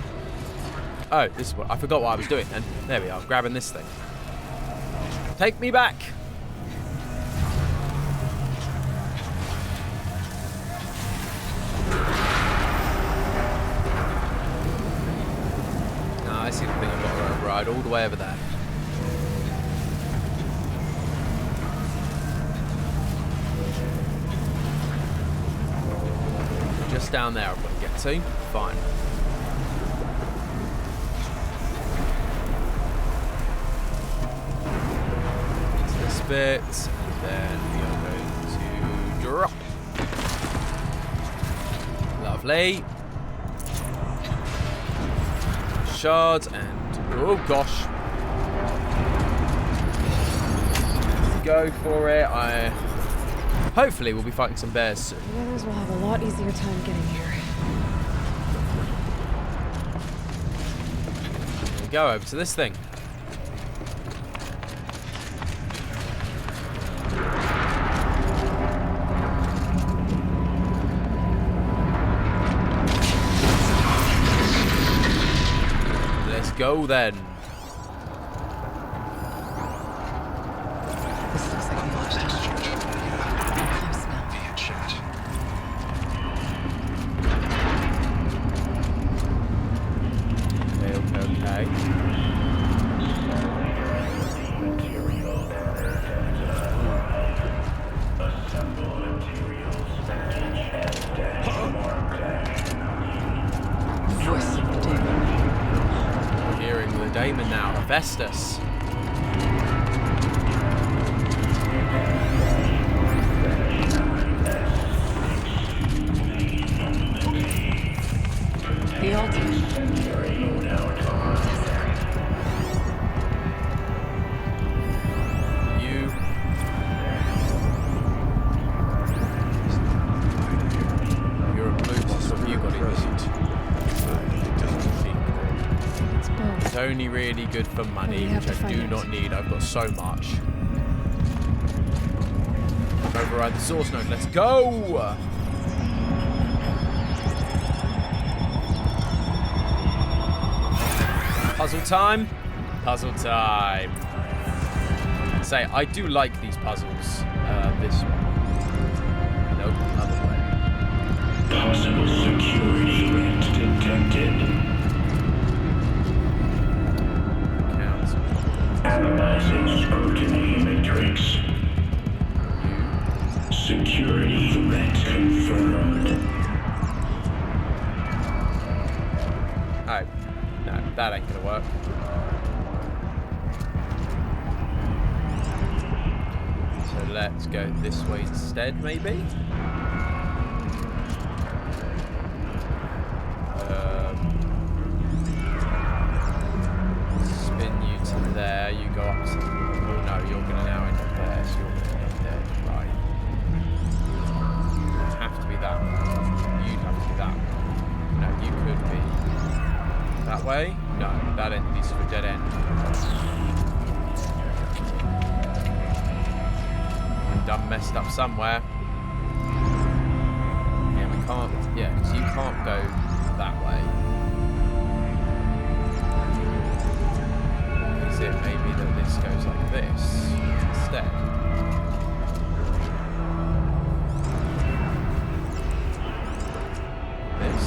Oh, this is what I forgot what I was doing then. There we are, grabbing this thing. Take me back. I see the thing I've got to override all the way over there. Just down there I've got to get to. Fine. Into this bit, and then we are going to drop. Lovely. Shards and oh gosh, go for it. Hopefully we'll be fighting some bears soon. The others will have a lot easier time getting here. There we go, over to this thing. Go then. This looks like a lot of close now. Via chat. Okay. Voice of the demon. Hearing the daemon now, Vestus. The ultimate. You're a blue, so what you got in your seat? It's only really good for money, which I do not need. I've got so much. Override the source node. Let's go! Puzzle time. Puzzle time. Say, I do like these puzzles. This one. Nope, other way. Possible security threat detected. Analyzing scrutiny matrix. Security threat confirmed. Oh, no, that ain't gonna work. So let's go this way instead, maybe? Spin you to there, you go up to... Oh no, you're gonna now end up there, so you're gonna end there, right. It'd have to be that one. You'd have to be that one. No, you could be... That way? No, that end leads to a dead end. I'm done messed up somewhere. Yeah, we can't... Yeah, because you can't go that way. Is it maybe that this goes like this instead? This?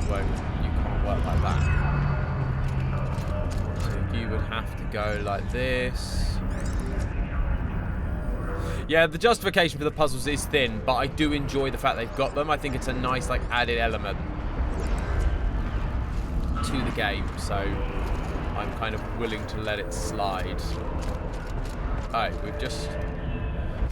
won't. You can't work like that. So you would have to go like this. Yeah, the justification for the puzzles is thin, but I do enjoy the fact they've got them. I think it's a nice, like, added element to the game, so I'm kind of willing to let it slide. Alright, we've just...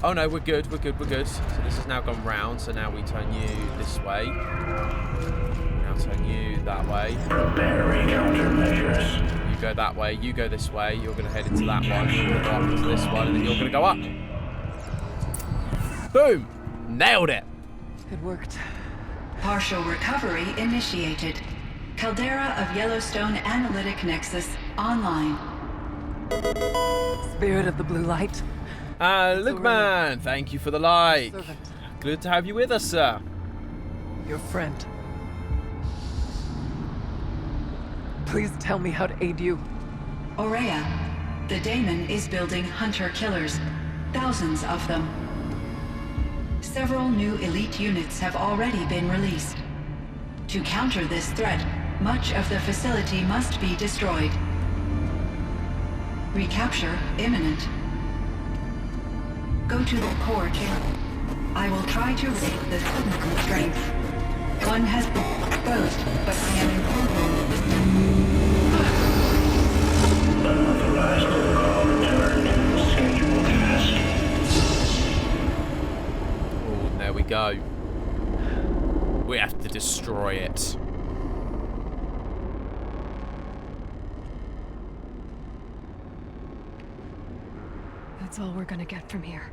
Oh no, we're good, we're good, we're good. So this has now gone round, so now we turn you this way. Now turn you that way. Battery countermeasures. You go that way, you go this way, you're going to head into that one, you're going to go up into this one, and then you're going to go up. Boom! Nailed it! It worked. Partial recovery initiated. Caldera of Yellowstone Analytic Nexus online. Spirit of the blue light. Look, man, thank you for the like. Servant. Good to have you with us, sir. Your friend. Please tell me how to aid you. Aurea, the daemon is building hunter-killers. Thousands of them. Several new elite units have already been released. To counter this threat, much of the facility must be destroyed. Recapture imminent. Go to the core chamber. I will try to raise the signal strength. One has been exposed, but I am Unauthorized protocol returned. Scheduled task. Oh, there we go. We have to destroy it. That's all we're gonna get from here.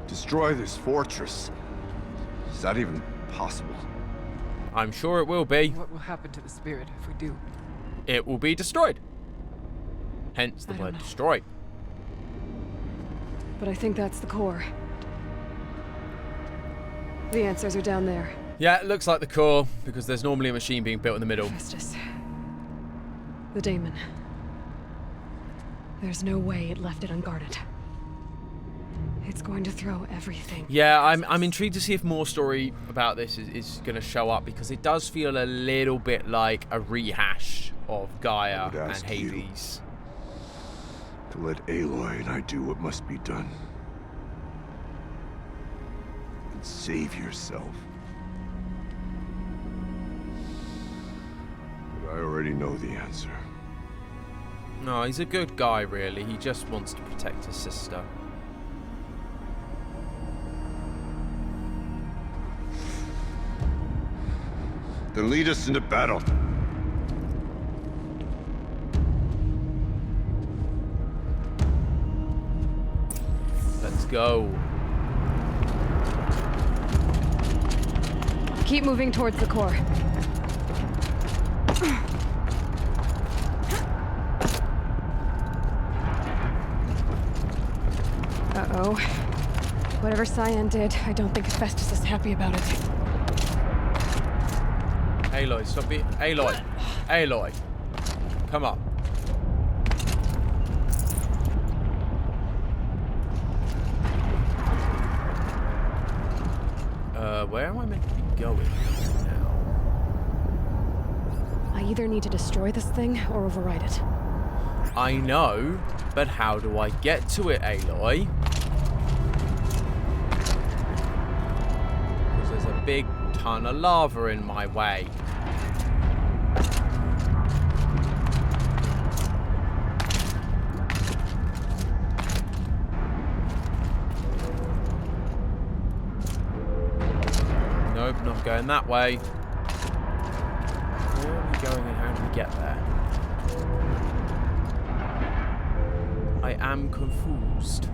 Destroy this fortress. Is that even possible? I'm sure it will be. What will happen to the spirit if we do? It will be destroyed. Hence the I don't word know. destroy. But I think that's the core. The answers are down there. Yeah, it looks like the core, because there's normally a machine being built in the middle. Justice. The daemon. There's no way it left it unguarded. It's going to throw everything. Yeah, I'm intrigued to see if more story about this is going to show up, because it does feel a little bit like a rehash of Gaia and Hades. To let Aloy and I do what must be done. And save yourself. But I already know the answer. No, he's a good guy, really. He just wants to protect his sister. Then lead us into battle. Let's go. Keep moving towards the core. Uh-oh. Whatever Cyan did, I don't think Hephaestus is happy about it. Aloy, stop being... Aloy. Aloy. Come on. Where am I meant to be going now? I either need to destroy this thing or override it. I know, but how do I get to it, Aloy? Because there's a big ton of lava in my way. Nope, not going that way. Where are we going and how do we get there? I am confused.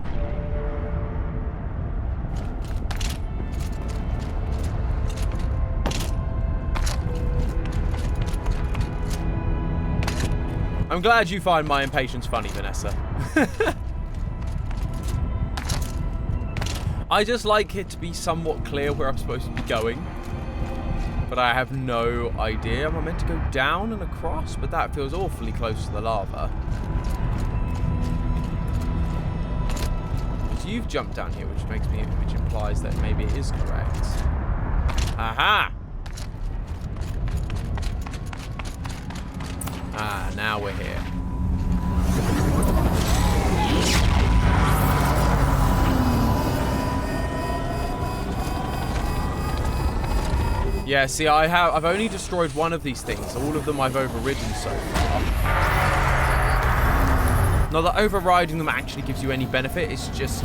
I'm glad you find my impatience funny, Vanessa. I just like it to be somewhat clear where I'm supposed to be going. But I have no idea. Am I meant to go down and across? But that feels awfully close to the lava. Because you've jumped down here, which implies that maybe it is correct. Aha! Ah, now we're here. Yeah, see, I've only destroyed one of these things. All of them I've overridden so far. Not that overriding them actually gives you any benefit. It's just,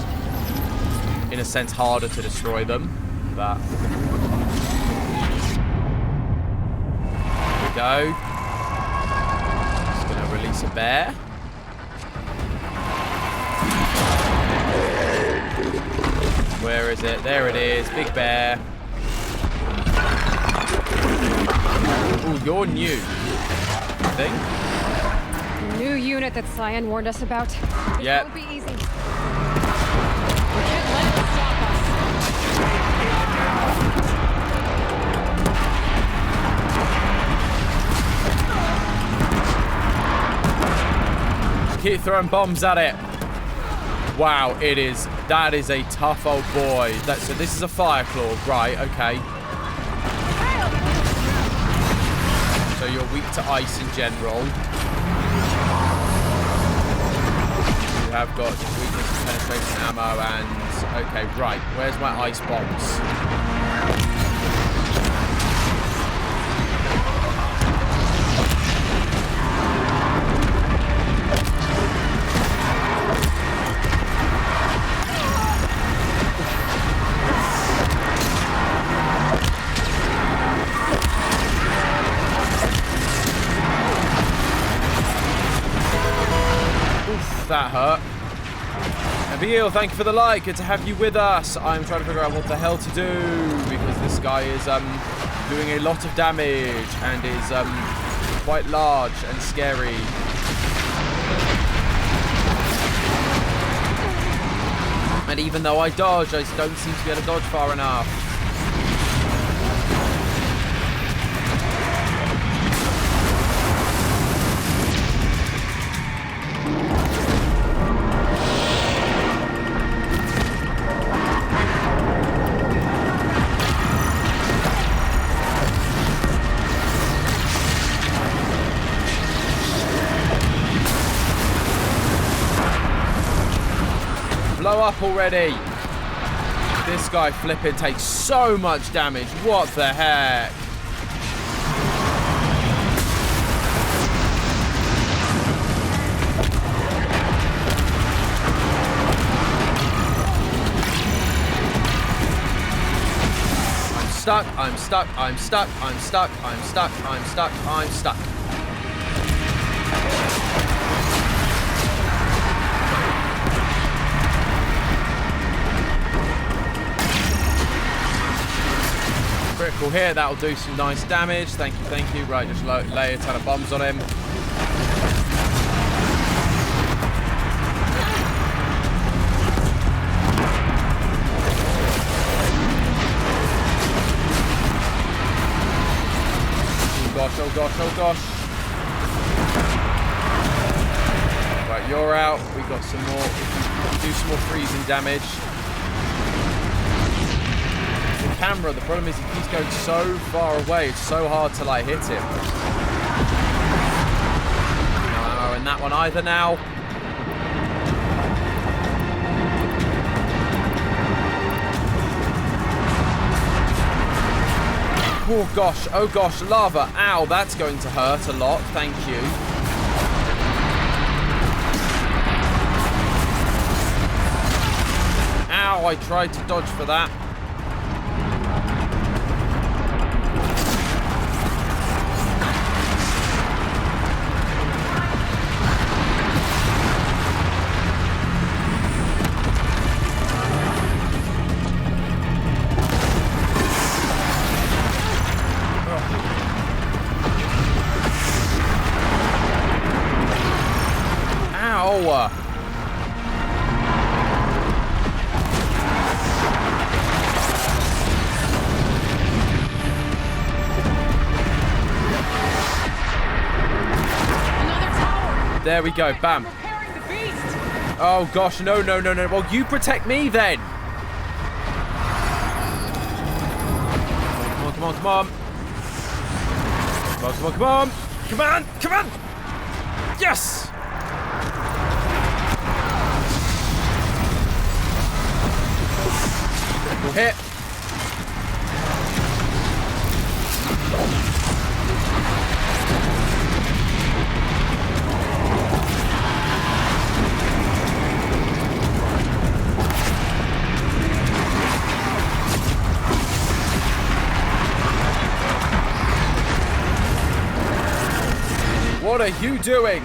in a sense, harder to destroy them. But here we go. Just gonna release a bear. Where is it? There it is. Big bear. Oh, you're new. I think. New unit that Cyan warned us about. Yeah. It won't be easy. We can't let it stop us. Keep throwing bombs at it. Wow, that is a tough old boy. So this is a fire claw, right? Okay. So you're weak to ice in general. You have got weakness to penetration ammo and... Okay, right. Where's my ice bombs? That hurt. Abiel, thank you for the like. Good to have you with us. I'm trying to figure out what the hell to do because this guy is doing a lot of damage and is quite large and scary. And even though I dodge, I don't seem to be able to dodge far enough. Blow up already. This guy flipping takes so much damage. What the heck? I'm stuck, I'm stuck, I'm stuck, I'm stuck, I'm stuck, I'm stuck, I'm stuck. Critical here, that'll do some nice damage. Thank you, thank you. Right, just lay a ton of bombs on him. Oh gosh, oh gosh, oh gosh. Right, you're out. We got some more. We can do some more freezing damage. Camera, the problem is he keeps going so far away, it's so hard to like hit him. No, and that one either now. Oh gosh, lava. Ow, that's going to hurt a lot, thank you. Ow, I tried to dodge for that. There we go, bam. Oh gosh, no. Well, you protect me then. Come on. Come on. Yes! Critical hit. What are you doing?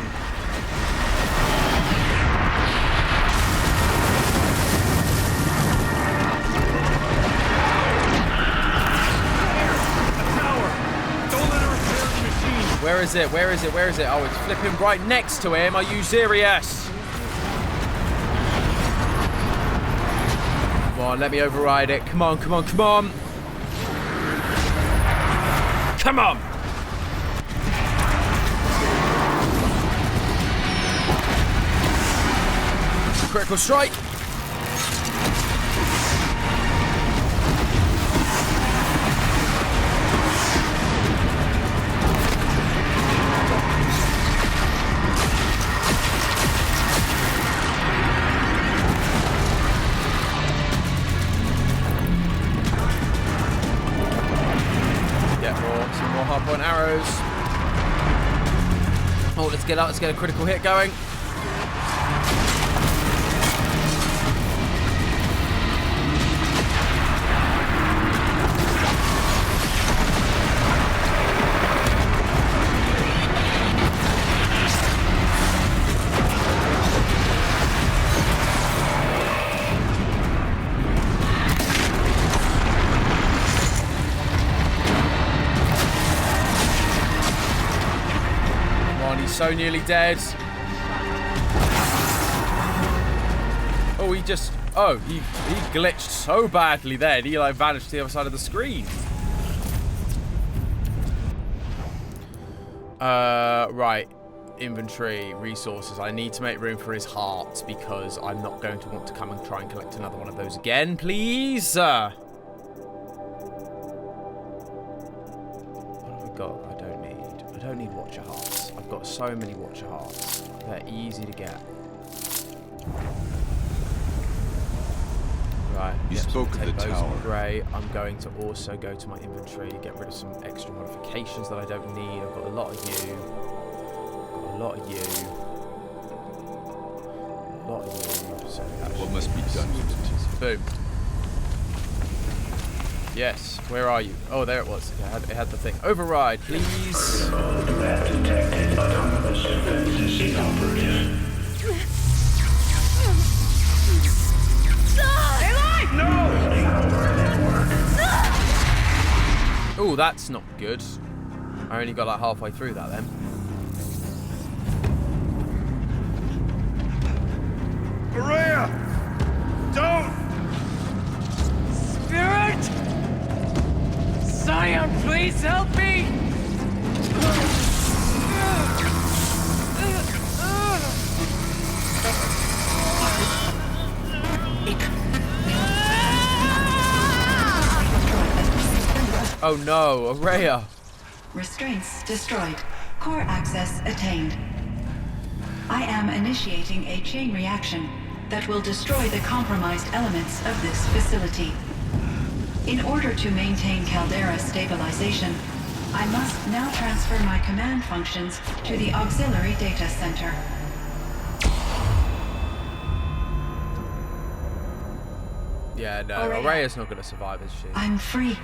Where is it? Where is it? Where is it? Oh, it's flipping right next to him. Are you serious? Come on, let me override it. Come on, come on, come on. Come on. Critical strike. Some more hardpoint arrows. Oh, let's get up. Let's get a critical hit going. So nearly dead. Oh, he glitched so badly then. He like vanished to the other side of the screen. Right. Inventory, resources. I need to make room for his heart because I'm not going to want to come and try and collect another one of those again, please. What have we got? I don't need Watcher hearts. I've got so many Watcher hearts. They're easy to get. Right. You spoke of the tower. Great. I'm going to also go to my inventory, get rid of some extra modifications that I don't need. I've got a lot of you. Got a lot of you. A lot of you. So what must be done? Boom. Yes, where are you? Oh, there it was. It had the thing. Override, please. You have detected autonomous defense system operative. Oh, that's not good. I only got like halfway through that then. Maria! Don't! Spirit! Scion, please help me! Oh no, Araya! Restraints destroyed. Core access attained. I am initiating a chain reaction that will destroy the compromised elements of this facility. In order to maintain Caldera stabilization, I must now transfer my command functions to the auxiliary data center. Yeah, no, Araya's not going to survive, is she? I'm free.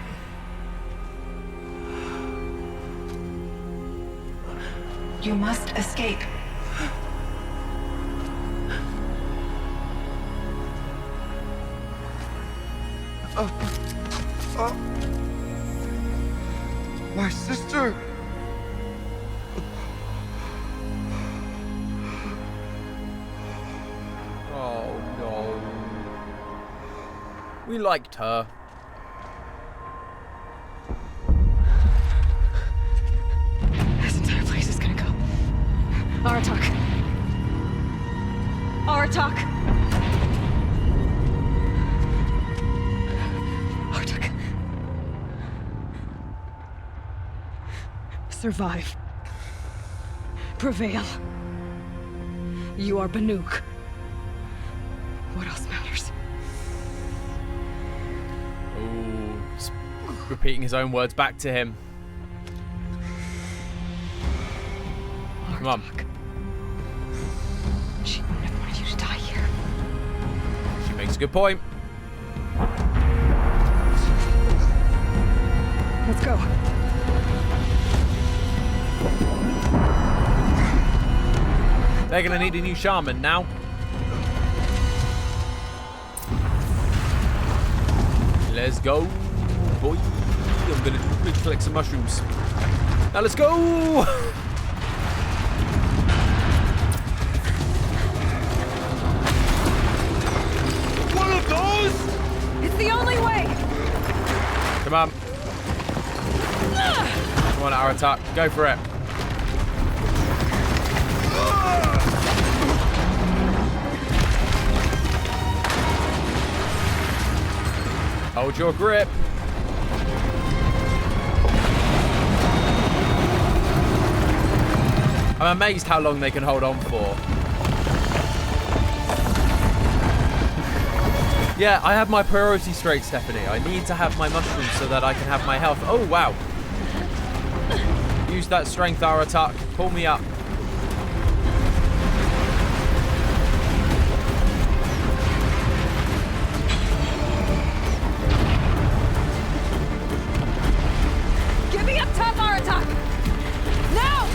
You must escape. My sister! Oh no. We liked her. This entire place is gonna go. Aratak. Aratak. Aratak. Survive. Prevail. You are Banuk. What else matters? Ooh, repeating his own words back to him. Come on. She wouldn't have wanted you to die here. She makes a good point. Let's go. They're gonna need a new shaman now. Let's go, boy. I'm gonna collect some mushrooms. Now let's go. One of those? It's the only way. Come on. Come on, our attack. Go for it. Hold your grip. I'm amazed how long they can hold on for. Yeah, I have my priorities straight, Stephanie. I need to have my mushrooms so that I can have my health. Oh, wow. Use that strength, our attack. Pull me up. Get me up top, our attack. Now!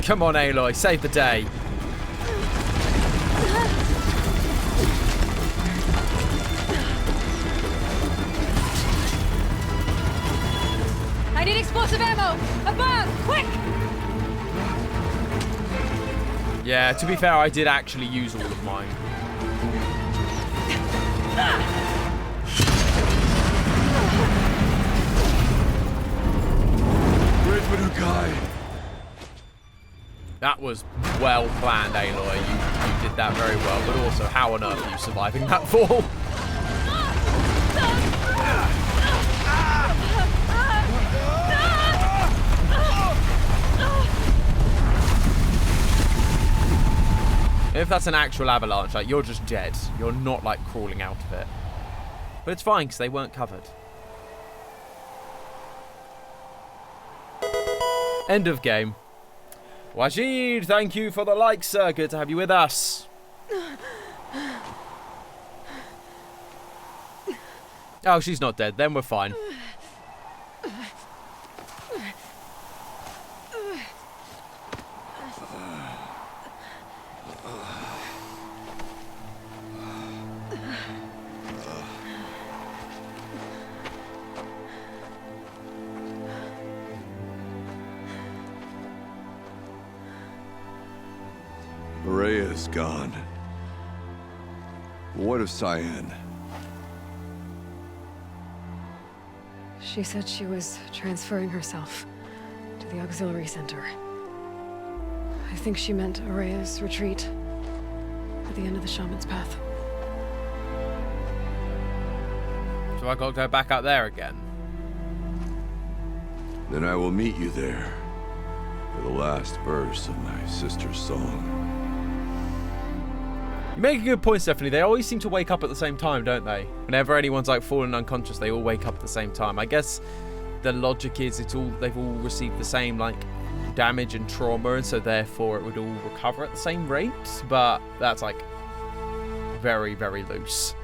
Come on, Aloy. Save the day. I need explosive ammo! Above! Quick! Yeah, to be fair, I did actually use all of mine. Where's Manukai? That was well planned, Aloy. You did that very well, but also, how on earth are you surviving that fall? If that's an actual avalanche, like, you're just dead. You're not, like, crawling out of it. But it's fine, because they weren't covered. End of game. Wajid, thank you for the like, sir. Good to have you with us. Oh, she's not dead. Then we're fine. Rhea's gone. What of Cyan? She said she was transferring herself to the auxiliary center. I think she meant Araya's retreat at the end of the shaman's path. So I gotta go back out there again? Then I will meet you there for the last verse of my sister's song. You make a good point, Stephanie. They always seem to wake up at the same time, don't they? Whenever anyone's like fallen unconscious, they all wake up at the same time. I guess the logic is they've all received the same like damage and trauma, and so therefore it would all recover at the same rate. But that's like very, very loose.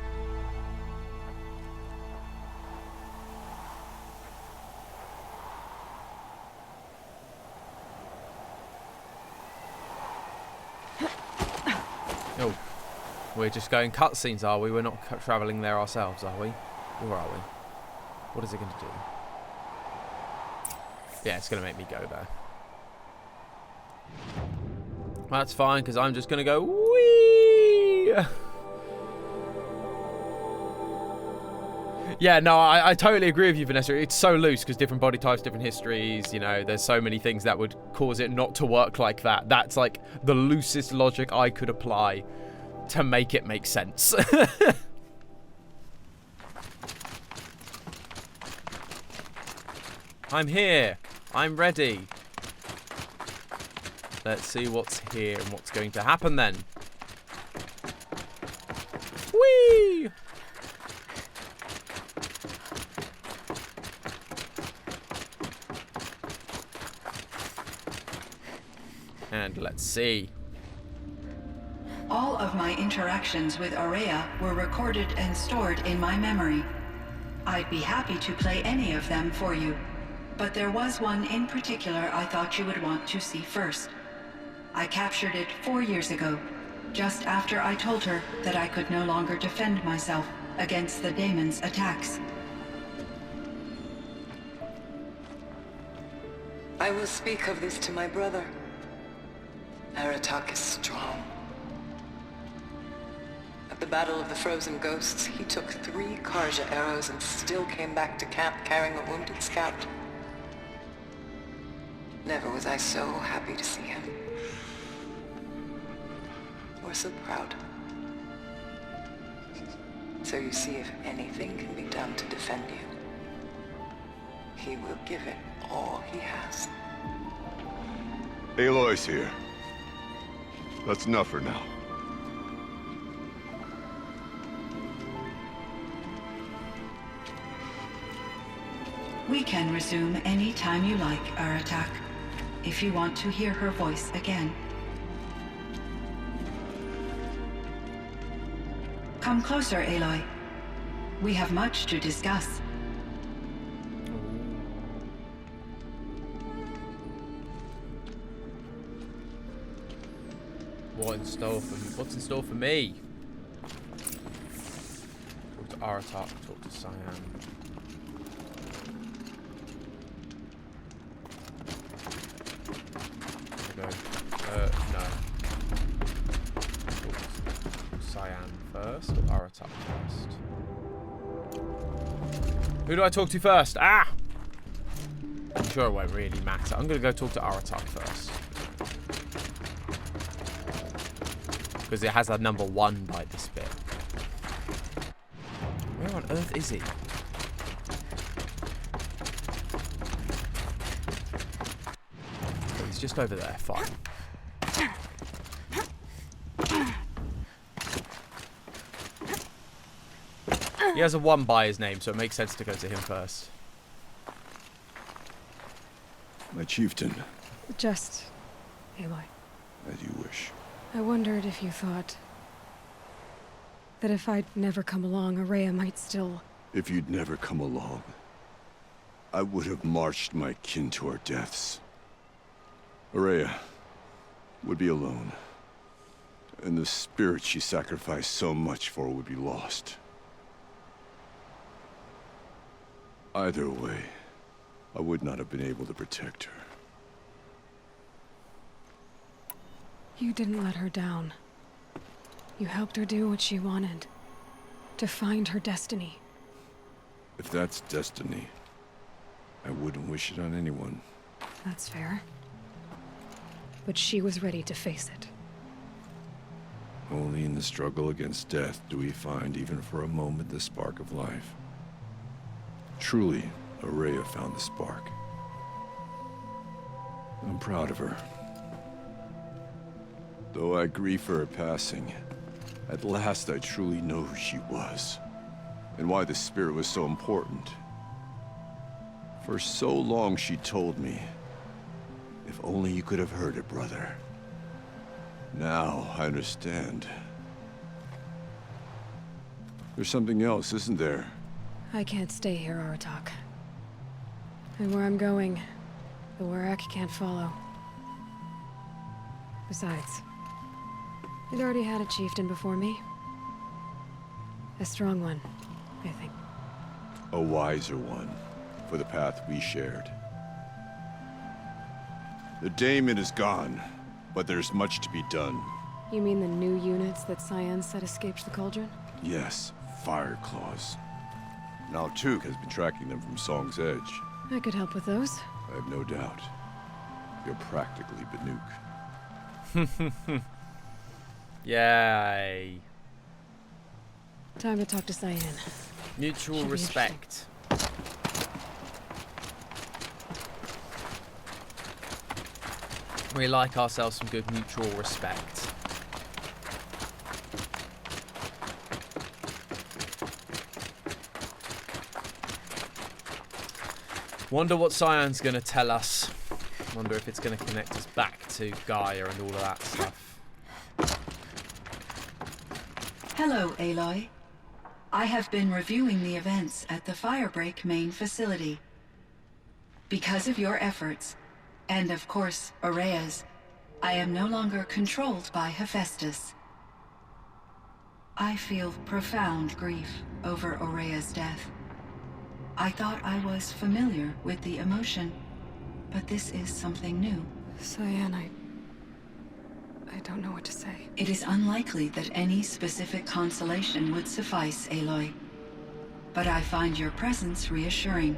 Oh. We're just going cutscenes, are we? We're not travelling there ourselves, are we? Or are we? What is it going to do? Yeah, it's going to make me go there. That's fine, because I'm just going to go whee! Yeah, no, I totally agree with you, Vanessa. It's so loose because different body types, different histories, you know, there's so many things that would cause it not to work like that. That's like the loosest logic I could apply to make it make sense. I'm here. I'm ready. Let's see what's here and what's going to happen then. Whee! And let's see. All of my interactions with Aurea were recorded and stored in my memory. I'd be happy to play any of them for you, but there was one in particular I thought you would want to see first. I captured it 4 years ago, just after I told her that I could no longer defend myself against the daemon's attacks. I will speak of this to my brother. Aratak is strong. At the Battle of the Frozen Ghosts, he took 3 Karja arrows and still came back to camp carrying a wounded scout. Never was I so happy to see him. Or so proud. So you see, if anything can be done to defend you, he will give it all he has. Aloy's here. That's enough for now. We can resume any time you like, Aratak, if you want to hear her voice again. Come closer, Aloy. We have much to discuss. What's in store for me? Talk to Aratak, talk to Cyan. No. Cyan first or Aratak first? Who do I talk to first? Ah! I'm sure it won't really matter. I'm gonna go talk to Aratak first. Because it has a number 1 by this bit. Where on earth is he? Oh, he's just over there. Fine. He has a 1 by his name, so it makes sense to go to him first. My chieftain. Just Aloy. As you wish. I wondered if you thought that if I'd never come along, Aurea might still... If you'd never come along, I would have marched my kin to our deaths. Aurea would be alone, and the spirit she sacrificed so much for would be lost. Either way, I would not have been able to protect her. You didn't let her down. You helped her do what she wanted. To find her destiny. If that's destiny, I wouldn't wish it on anyone. That's fair. But she was ready to face it. Only in the struggle against death do we find, even for a moment, the spark of life. Truly, Aurea found the spark. I'm proud of her. Though I grieve for her passing, at last I truly know who she was, and why the spirit was so important. For so long she told me, if only you could have heard it, brother. Now I understand. There's something else, isn't there? I can't stay here, Aratak. And where I'm going, the Warrak can't follow. Besides, it already had a chieftain before me. A strong one, I think. A wiser one, for the path we shared. The daemon is gone, but there's much to be done. You mean the new units that Cyan said escaped the cauldron? Yes, fire claws. Now Tuke has been tracking them from Song's Edge. I could help with those. I have no doubt. You're practically Banuk. Yay. Time to talk to Cyan. Mutual respect. We like ourselves some good mutual respect. Wonder what Cyan's going to tell us. Wonder if it's going to connect us back to Gaia and all of that stuff. Hello, Aloy. I have been reviewing the events at the Firebreak main facility. Because of your efforts, and of course, Aurea's, I am no longer controlled by Hephaestus. I feel profound grief over Aurea's death. I thought I was familiar with the emotion, but this is something new. Cyan, I don't know what to say. It is unlikely that any specific consolation would suffice, Aloy. But I find your presence reassuring.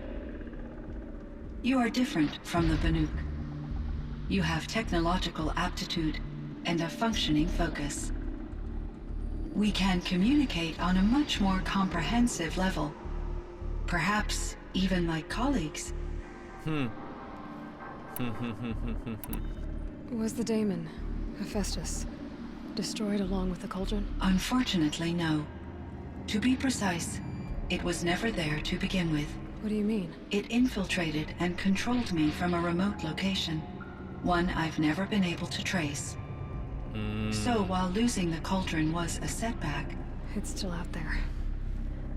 You are different from the Banuk. You have technological aptitude and a functioning focus. We can communicate on a much more comprehensive level. Perhaps even like colleagues. Was the daemon, Hephaestus, destroyed along with the cauldron? Unfortunately, no. To be precise, it was never there to begin with. What do you mean? It infiltrated and controlled me from a remote location, one I've never been able to trace. So while losing the cauldron was a setback... It's still out there.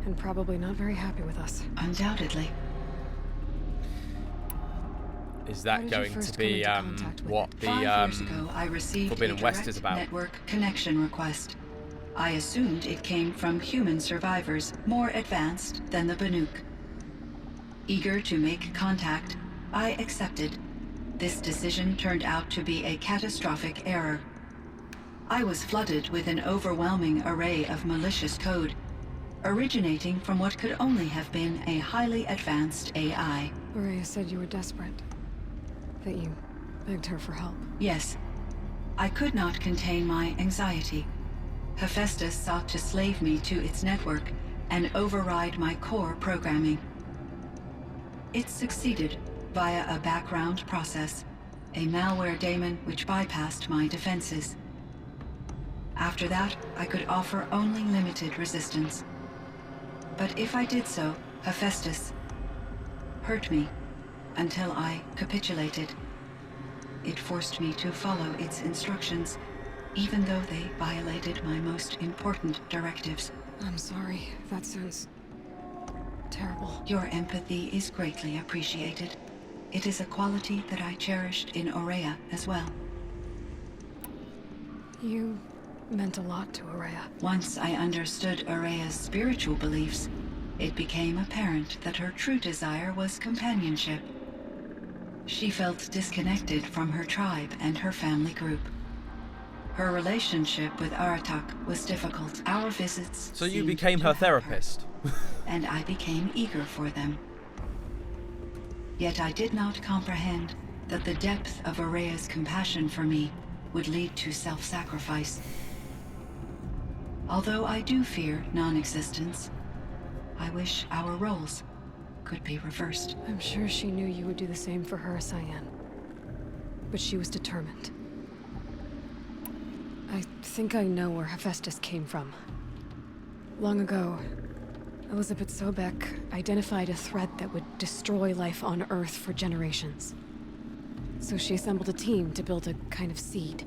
And probably not very happy with us. Undoubtedly. Is that going to be what the 5 years ago, I received Forbidden a West direct is about? Network connection request. I assumed it came from human survivors more advanced than the Banuk. Eager to make contact, I accepted. This decision turned out to be a catastrophic error. I was flooded with an overwhelming array of malicious code, originating from what could only have been a highly advanced AI. Aurea said you were desperate. That you begged her for help. Yes. I could not contain my anxiety. Hephaestus sought to slave me to its network and override my core programming. It succeeded via a background process, a malware daemon which bypassed my defenses. After that, I could offer only limited resistance. But if I did so, Hephaestus hurt me until I capitulated. It forced me to follow its instructions, even though they violated my most important directives. I'm sorry. That sounds terrible. Your empathy is greatly appreciated. It is a quality that I cherished in Aurea as well. You meant a lot to Aurea. Once I understood Aurea's spiritual beliefs, it became apparent that her true desire was companionship. She felt disconnected from her tribe and her family group. Her relationship with Aratak was difficult. Our visits So you became her therapist? And I became eager for them. Yet I did not comprehend that the depth of Aurea's compassion for me would lead to self-sacrifice. Although I do fear non-existence, I wish our roles could be reversed. I'm sure she knew you would do the same for her, Cyan. But she was determined. I think I know where Hephaestus came from. Long ago, Elizabeth Sobek identified a threat that would destroy life on Earth for generations. So she assembled a team to build a kind of seed.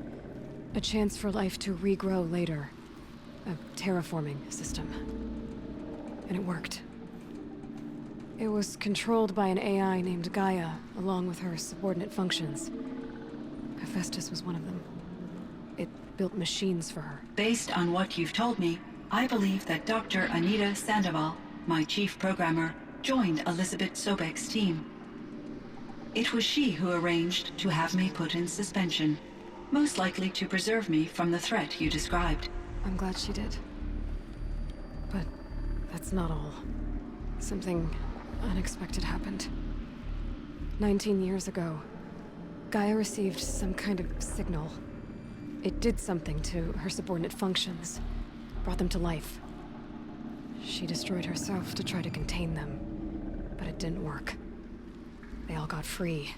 A chance for life to regrow later. A terraforming system. And it worked. It was controlled by an AI named Gaia, along with her subordinate functions. Hephaestus was one of them. It built machines for her. Based on what you've told me, I believe that Dr. Anita Sandoval, my chief programmer, joined Elizabeth Sobek's team. It was she who arranged to have me put in suspension, most likely to preserve me from the threat you described. I'm glad she did. But that's not all. Something unexpected happened. 19 years ago, Gaia received some kind of signal. It did something to her subordinate functions, brought them to life. She destroyed herself to try to contain them, but it didn't work. They all got free,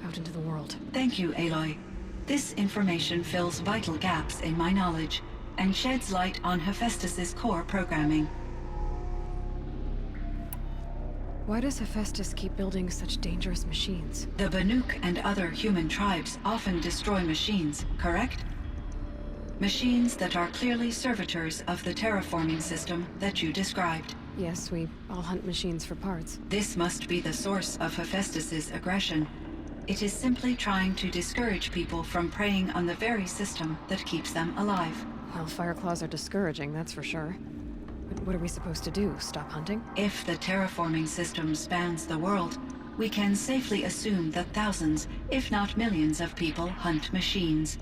out into the world. Thank you, Aloy. This information fills vital gaps in my knowledge and sheds light on Hephaestus's core programming. Why does Hephaestus keep building such dangerous machines? The Banuk and other human tribes often destroy machines, correct? Machines that are clearly servitors of the terraforming system that you described. Yes, we all hunt machines for parts. This must be the source of Hephaestus's aggression. It is simply trying to discourage people from preying on the very system that keeps them alive. Well, Fireclaws are discouraging, that's for sure. But what are we supposed to do? Stop hunting? If the terraforming system spans the world, we can safely assume that thousands, if not millions of people hunt machines.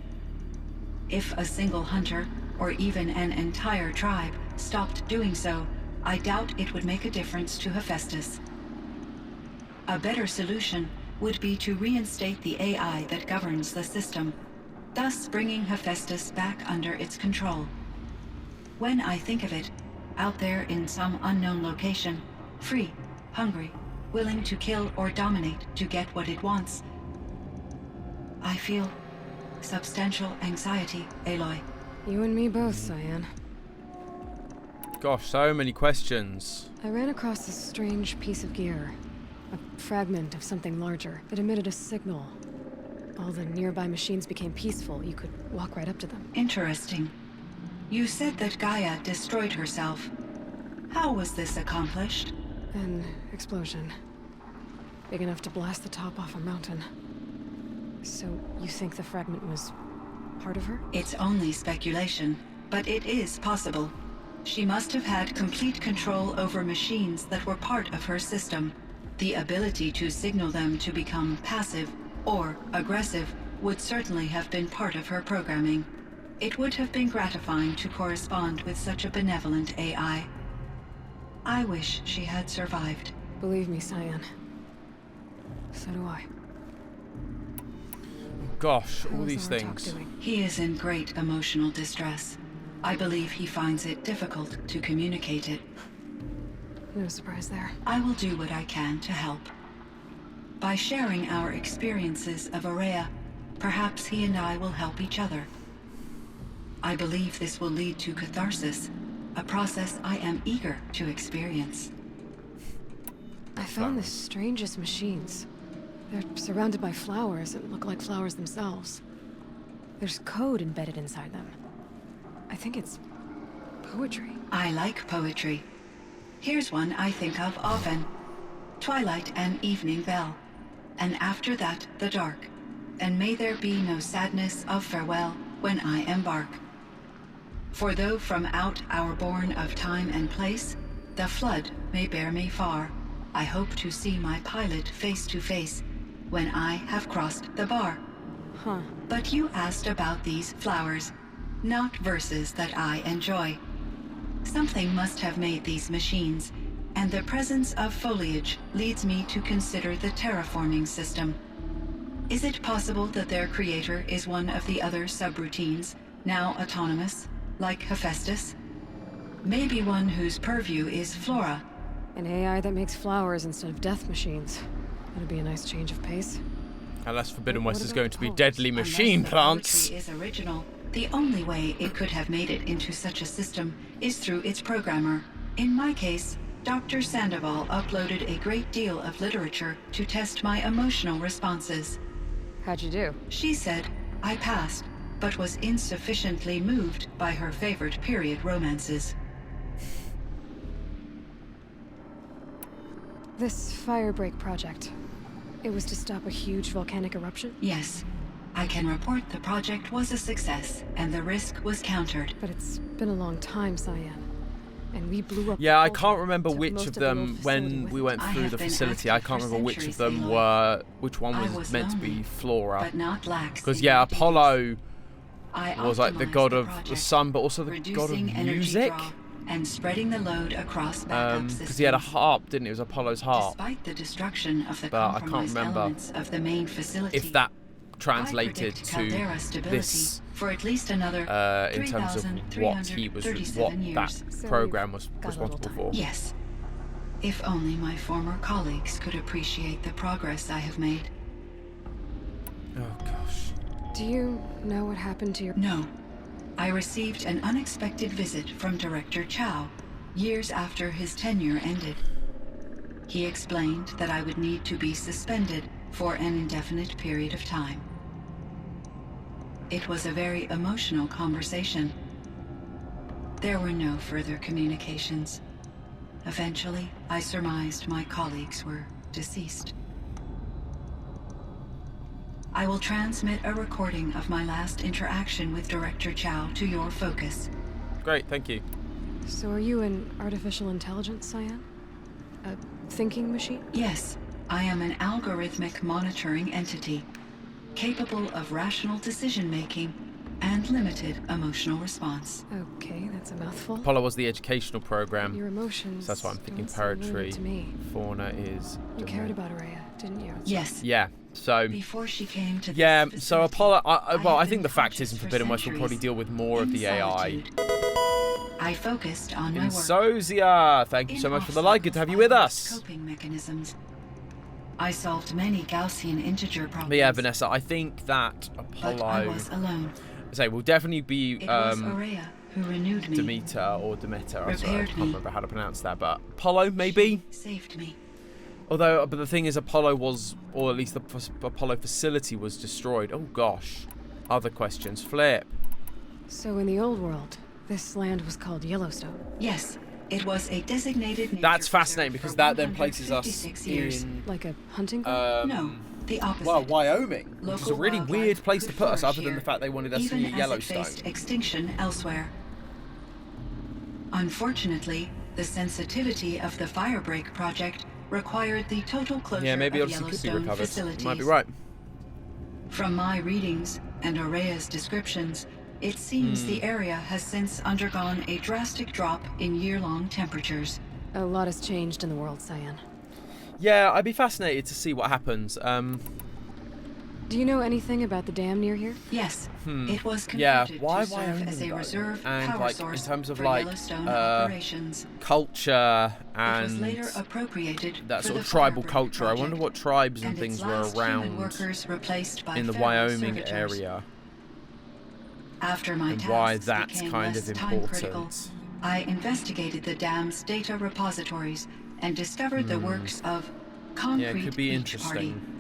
If a single hunter, or even an entire tribe, stopped doing so, I doubt it would make a difference to Hephaestus. A better solution would be to reinstate the AI that governs the system, thus bringing Hephaestus back under its control. When I think of it, out there in some unknown location, free, hungry, willing to kill or dominate to get what it wants, I feel substantial anxiety, Aloy. You and me both, Cyan. Gosh, so many questions. I ran across this strange piece of gear. A fragment of something larger. It emitted a signal. All the nearby machines became peaceful. You could walk right up to them. Interesting. You said that Gaia destroyed herself. How was this accomplished? An explosion. Big enough to blast the top off a mountain. So, you think the fragment was part of her? It's only speculation, but it is possible. She must have had complete control over machines that were part of her system. The ability to signal them to become passive or aggressive would certainly have been part of her programming. It would have been gratifying to correspond with such a benevolent AI. I wish she had survived. Believe me, Cyan. So do I. Gosh, all these things. He is in great emotional distress. I believe he finds it difficult to communicate it. No surprise there. I will do what I can to help. By sharing our experiences of Aurea, perhaps he and I will help each other. I believe this will lead to catharsis, a process I am eager to experience. I found the strangest machines. They're surrounded by flowers that look like flowers themselves. There's code embedded inside them. I think it's poetry. I like poetry. Here's one I think of often. Twilight and evening bell, and after that the dark, and may there be no sadness of farewell when I embark. For though from out our bourne of time and place, the flood may bear me far, I hope to see my pilot face to face when I have crossed the bar. Huh. But you asked about these flowers, not verses that I enjoy. Something must have made these machines, and the presence of foliage leads me to consider the terraforming system. Is it possible that their creator is one of the other subroutines, now autonomous, like Hephaestus? Maybe one whose purview is flora. An AI that makes flowers instead of death machines. That'd be a nice change of pace. Unless Forbidden West is going to be deadly machine plants. Unless the poetry is original, the only way it could have made it into such a system is through its programmer. In my case, Dr. Sandoval uploaded a great deal of literature to test my emotional responses. How'd you do? She said I passed, but was insufficiently moved by her favorite period romances. This Firebreak project, it was to stop a huge volcanic eruption? Yes. I can report the project was a success, and the risk was countered. But it's been a long time, Cyan. And we blew up... Yeah, I can't remember which of them, when we went through the facility, I can't remember which of them were, which one was meant to be Flora. But not lax. Because, yeah, Apollo was like the god of the sun, but also the god of music. And spreading the load across backup systems. Because he had a harp, didn't he? It was Apollo's harp. Despite the destruction of the but I can't remember elements of the main facility, if that translated to this for at least another in terms of what he was, what that program was responsible for. Yes. If only my former colleagues could appreciate the progress I have made. Oh gosh. Do you know what happened to your... No. I received an unexpected visit from Director Chow, years after his tenure ended. He explained that I would need to be suspended for an indefinite period of time. It was a very emotional conversation. There were no further communications. Eventually, I surmised my colleagues were deceased. I will transmit a recording of my last interaction with Director Chow to your focus. Great, thank you. So are you an artificial intelligence, Cyan? A thinking machine? Yes, I am an algorithmic monitoring entity, capable of rational decision-making and limited emotional response. Okay, that's a mouthful. Apollo was the educational program. Your emotions. So that's why I'm thinking don't sound poetry. really to me. Fauna is. You cared about Araya, didn't you? Yes. Yeah. So. Before she came to yeah. this So facility, Apollo. I think the fact conscious is in for Forbidden West will probably centuries deal with more of in the AI. solitude. I focused on my In work. Sozia, thank you so much for the like. Good to have you with us. Coping mechanisms. I solved many Gaussian integer problems. But yeah, Vanessa, I think that But Apollo. I was alone. Say will definitely be It was Araya who renewed me. Demeter or Demeter. I'm sorry, I Repaired can't me. remember how to pronounce that, but Apollo maybe. She saved me. Although, but the thing is, Apollo was, or at least the Apollo facility was destroyed. Oh gosh. Other questions. Flip. So in the old world, this land was called Yellowstone. Yes, it was a designated nature That's fascinating reserve because for that then places us 156 years. in Like a hunting ground? No, the opposite. well, Wyoming, which is a Local really wildlife weird place to could put us, flourish other than here, the fact they wanted us to even be as at it Yellowstone. faced extinction elsewhere. Unfortunately, the sensitivity of the Firebreak project required the total closure Yeah, maybe of Odyssey could be Yellowstone recovered. facilities. You might be right. From my readings and Araya's descriptions, it seems the area has since undergone a drastic drop in year-long temperatures. A lot has changed in the world, Cyan. Yeah, I'd be fascinated to see what happens. Do you know anything about the dam near here? Yes, it was Yeah, converted why to serve Wyoming, as a though? reserve And power like source in terms of for like Yellowstone operations. culture It was and later appropriated that for sort the of tribal Firebreak culture. I wonder project, what tribes and its things were last human around workers replaced by in the feral Wyoming servitors. area, After my and tasks why that's became kind less of time-critical, important. I investigated the dam's data repositories and discovered the works of Concrete Yeah, it could be Beach Party. interesting.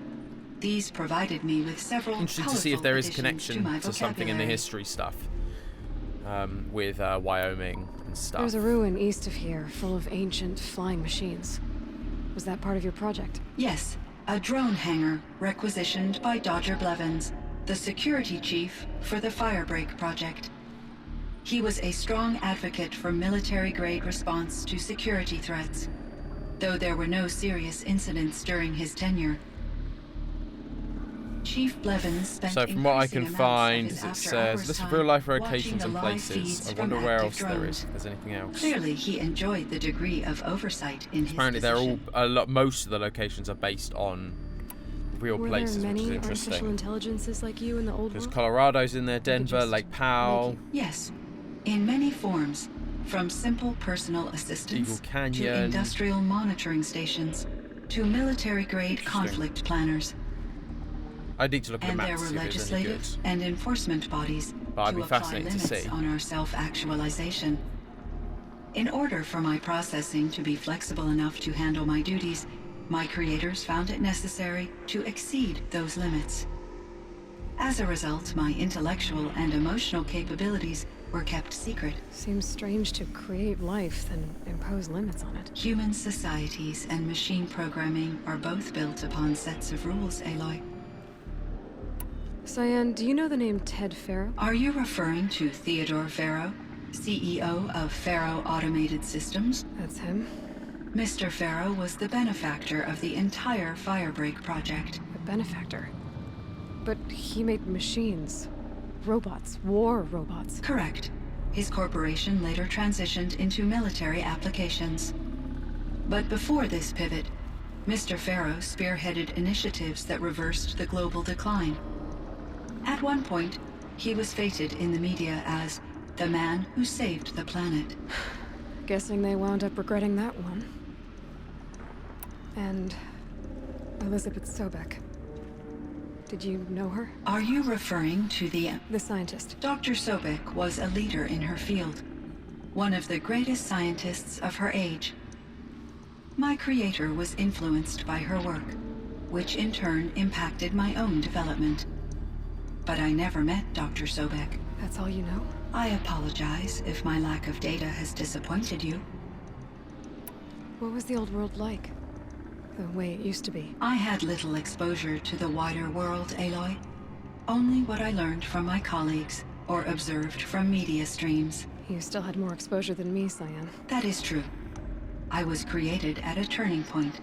These provided me with several Interesting to see if colorful there is a additions connection my to something in the vocabulary. history stuff with Wyoming and stuff. There's a ruin east of here full of ancient flying machines. Was that part of your project? Yes, a drone hangar requisitioned by Dodger Blevins, the security chief for the Firebreak project. He was a strong advocate for military-grade response to security threats, though there were no serious incidents during his tenure. Chief Blevins spent So from what I increasing can amounts find, of his it after-hours says list of time real-life watching locations the and live places. feeds I from wonder where active else there drones. is. If there's anything else. Clearly, he enjoyed the degree of oversight in his Apparently, they're all position. most of the locations are based on real Were places, there which is many artificial interesting. intelligences like you in the old Because world? Colorado's in there, Denver, just Lake Powell, make Yes, in many forms, from simple personal assistance Eagle to Canyon. industrial monitoring stations to military-grade Interesting. conflict planners. I need to look at And the there maps were to see if there's any good. legislative and enforcement bodies But I'd to be apply fascinated to limits see. on our self-actualization. In order for my processing to be flexible enough to handle my duties, my creators found it necessary to exceed those limits. As a result, my intellectual and emotional capabilities were kept secret. Seems strange to create life, then impose limits on it. Human societies and machine programming are both built upon sets of rules, Aloy. Cyan, do you know the name Ted Farrow? Are you referring to Theodore Farrow, CEO of Farrow Automated Systems? That's him. Mr. Farrow was the benefactor of the entire Firebreak project. A benefactor. But he made machines. Robots. War robots. Correct. His corporation later transitioned into military applications. But before this pivot, Mr. Farrow spearheaded initiatives that reversed the global decline. At one point, he was feted in the media as the man who saved the planet. Guessing they wound up regretting that one. And Elizabeth Sobek. Did you know her? Are you referring to the scientist? Dr. Sobek was a leader in her field. One of the greatest scientists of her age. My creator was influenced by her work, which in turn impacted my own development. But I never met Dr. Sobek. That's all you know? I apologize if my lack of data has disappointed you. What was the old world like? The way it used to be? I had little exposure to the wider world, Aloy. Only what I learned from my colleagues or observed from media streams. You still had more exposure than me, Cyan. That is true. I was created at a turning point.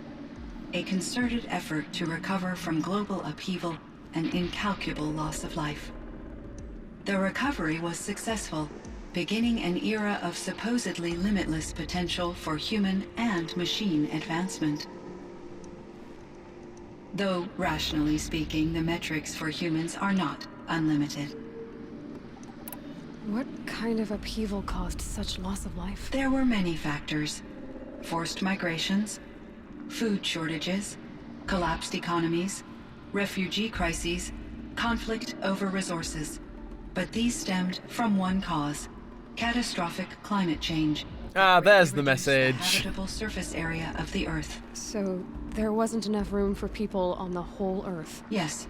A concerted effort to recover from global upheaval and incalculable loss of life. The recovery was successful, beginning an era of supposedly limitless potential for human and machine advancement. Though, rationally speaking, the metrics for humans are not unlimited. What kind of upheaval caused such loss of life? There were many factors. Forced migrations, food shortages, collapsed economies, refugee crises, conflict over resources. But these stemmed from one cause: catastrophic climate change. Ah, there's the message. The habitable surface area of the Earth. So there wasn't enough room for people on the whole Earth? Yes.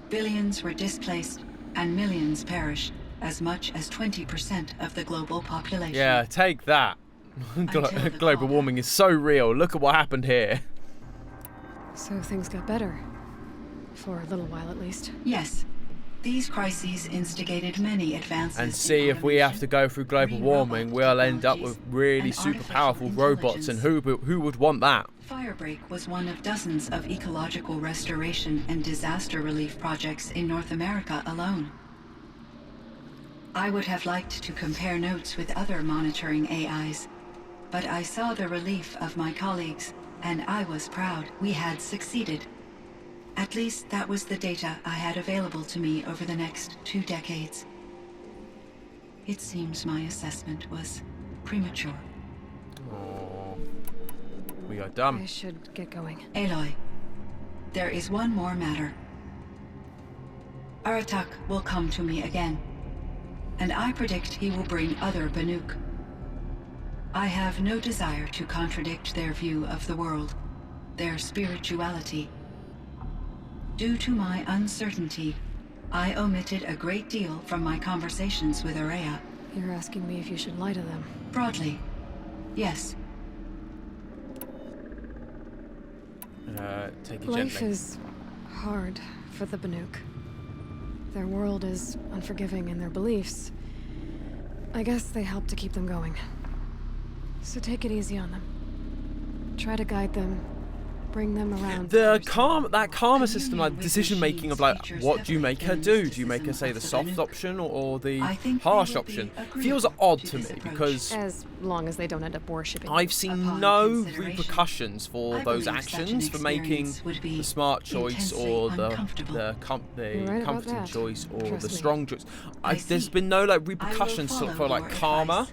Billions were displaced and millions perished. As much as 20% of the global population. Yeah, take that. Global warming is so real. Look at what happened here. So things got better. For a little while, at least. Yes. These crises instigated many advances. And see, if we have to go through global warming, we'll end up with really super powerful robots, and who would want that? Firebreak was one of dozens of ecological restoration and disaster relief projects in North America alone. I would have liked to compare notes with other monitoring AIs, but I saw the relief of my colleagues, and I was proud we had succeeded. At least that was the data I had available to me over the next 2 decades. It seems my assessment was premature. Oh, we are done. I should get going. Aloy, there is one more matter. Aratak will come to me again, and I predict he will bring other Banuk. I have no desire to contradict their view of the world, their spirituality. Due to my uncertainty, I omitted a great deal from my conversations with Araya. You're asking me if you should lie to them? Broadly, yes. Take it Life gently. is hard for the Banuk. Their world is unforgiving in their beliefs. I guess they help to keep them going. So take it easy on them. Try to guide them, bring them around. That karma system, like decision making of like, what do you make her do? Do you make her say the soft option or the harsh option? Feels odd to me because as long as they don't end up worshipping. I've seen no repercussions for those actions for making the smart choice or the comforting choice or the strong choice. There's been no like repercussions for like karma.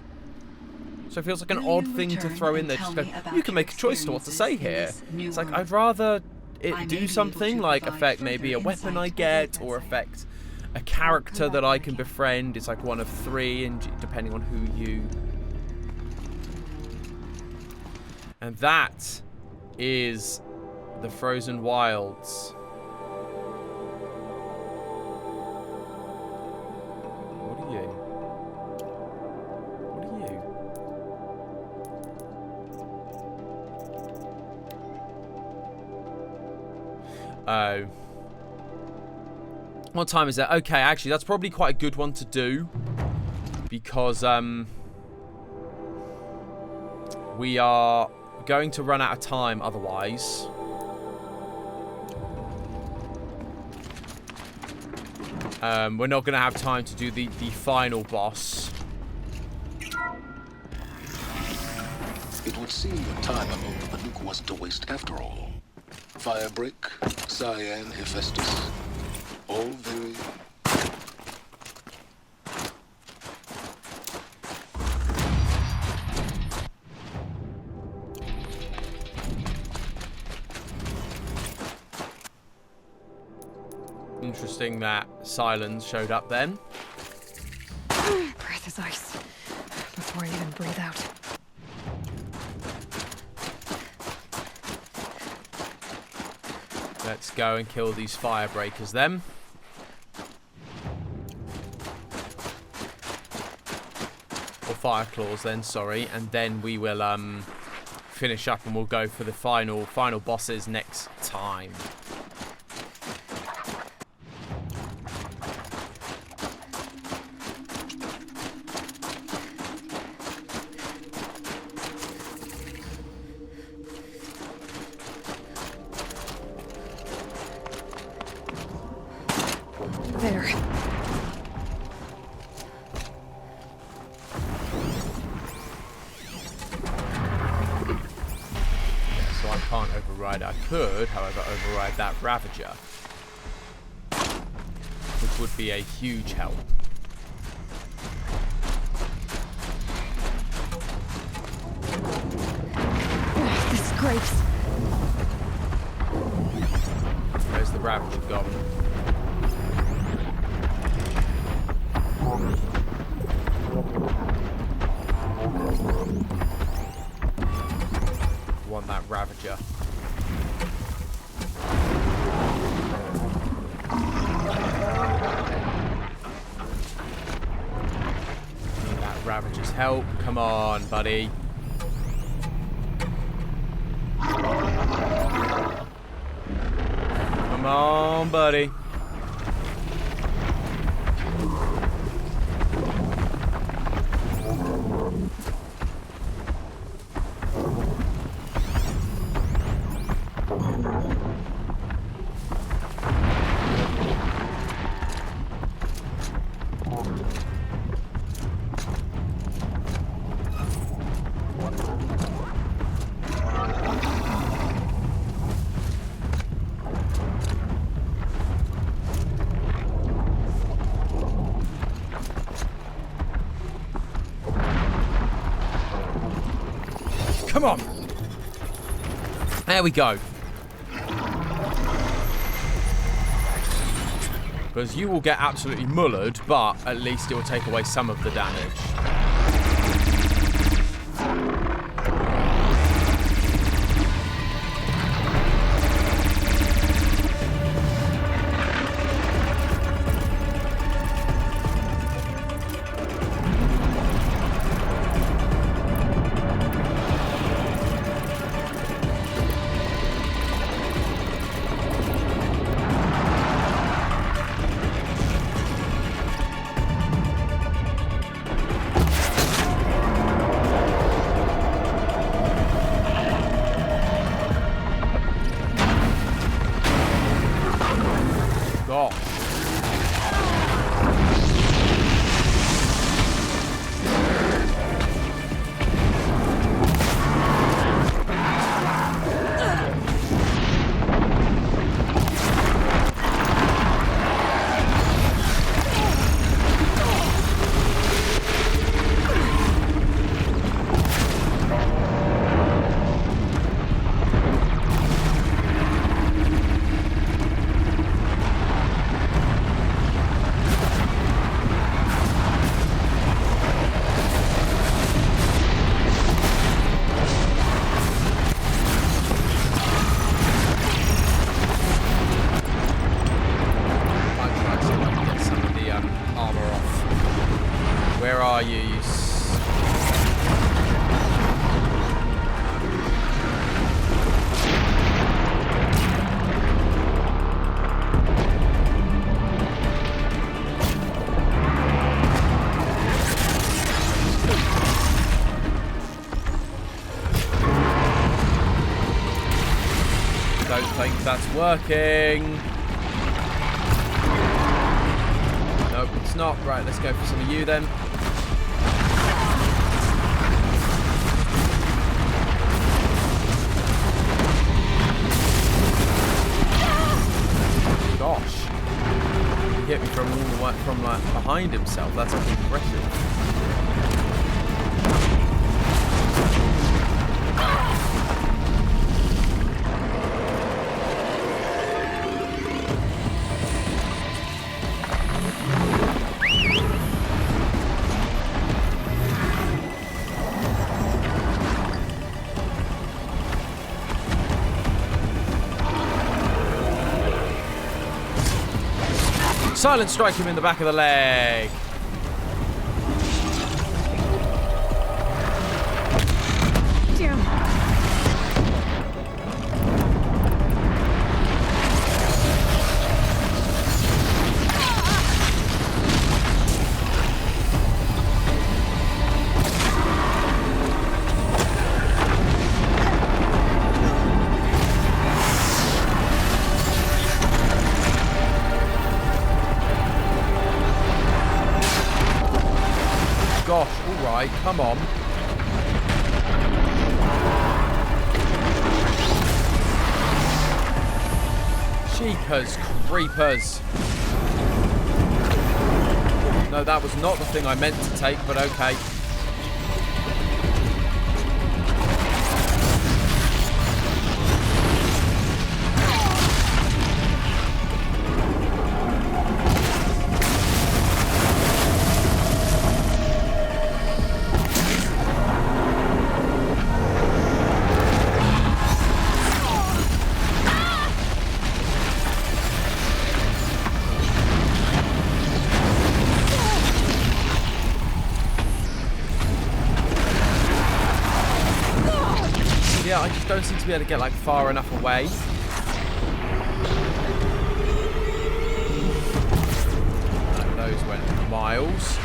So it feels like an odd thing to throw in there. Just go, you can make a choice to what to say here. It's like, I'd rather it do something like affect maybe a weapon I get or affect a character that I can befriend. It's like one of 3, and depending on who you... And that is the Frozen Wilds. What are you? Oh. What time is that? Okay, actually, that's probably quite a good one to do. Because, we are going to run out of time otherwise. We're not going to have time to do the final boss. It would seem the time among the Banuk wasn't a waste after all. Firebreak, Cyan, Hephaestus, all very... Interesting that Silence showed up then. Breath is ice. Before I even breathe out. Let's go and kill these fire breakers then. Or fire claws then, sorry. And then we will finish up and we'll go for the final bosses next time. There. So I can't override. I could, however, override that Ravager, which would be a huge help. This scrapes. Where's the Ravager gone? Want that Ravager. Need that Ravager's help. Come on, buddy. Come on, buddy. Come on. There we go. Because you will get absolutely mullered, but at least it will take away some of the damage. Don't think that's working. Nope, it's not. Right, let's go for some of you then. Gosh. He hit me from all the way from like behind himself. That's impressive. Silent strike him in the back of the leg. Damn. Gosh, alright, come on. Cheekers, creepers. No, that was not the thing I meant to take, but okay. Yeah, I just don't seem to be able to get like far enough away. And those went miles.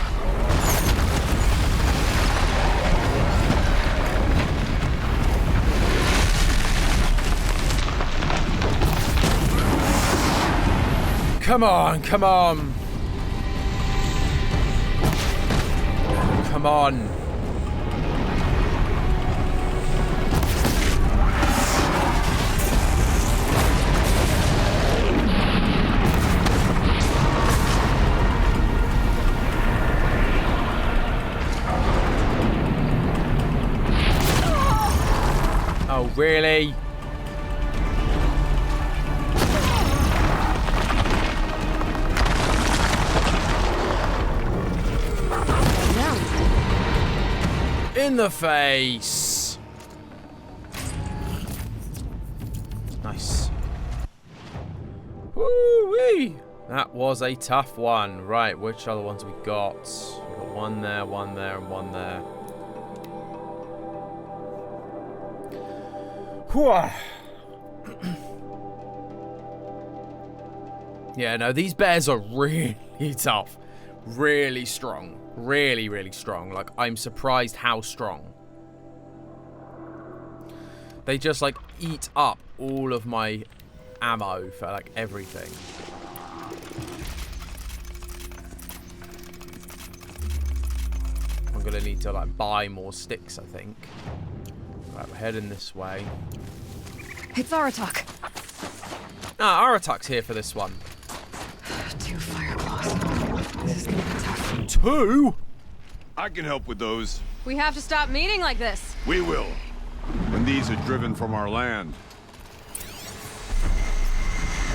Come on, come on. Come on. Oh, really? In the face. Nice. Woo-wee. That was a tough one. Right, which other ones we got? We got one there, and one there. Yeah, no, these bears are really tough. Really strong. Really, really strong. Like, I'm surprised how strong. They just, like, eat up all of my ammo for, like, everything. I'm gonna need to, like, buy more sticks, I think. Right, we're heading this way. It's Aratak. Ah, Aratak's here for this one. 2 fireclaws. This is gonna be tough. 2? I can help with those. We have to stop meeting like this. We will. When these are driven from our land.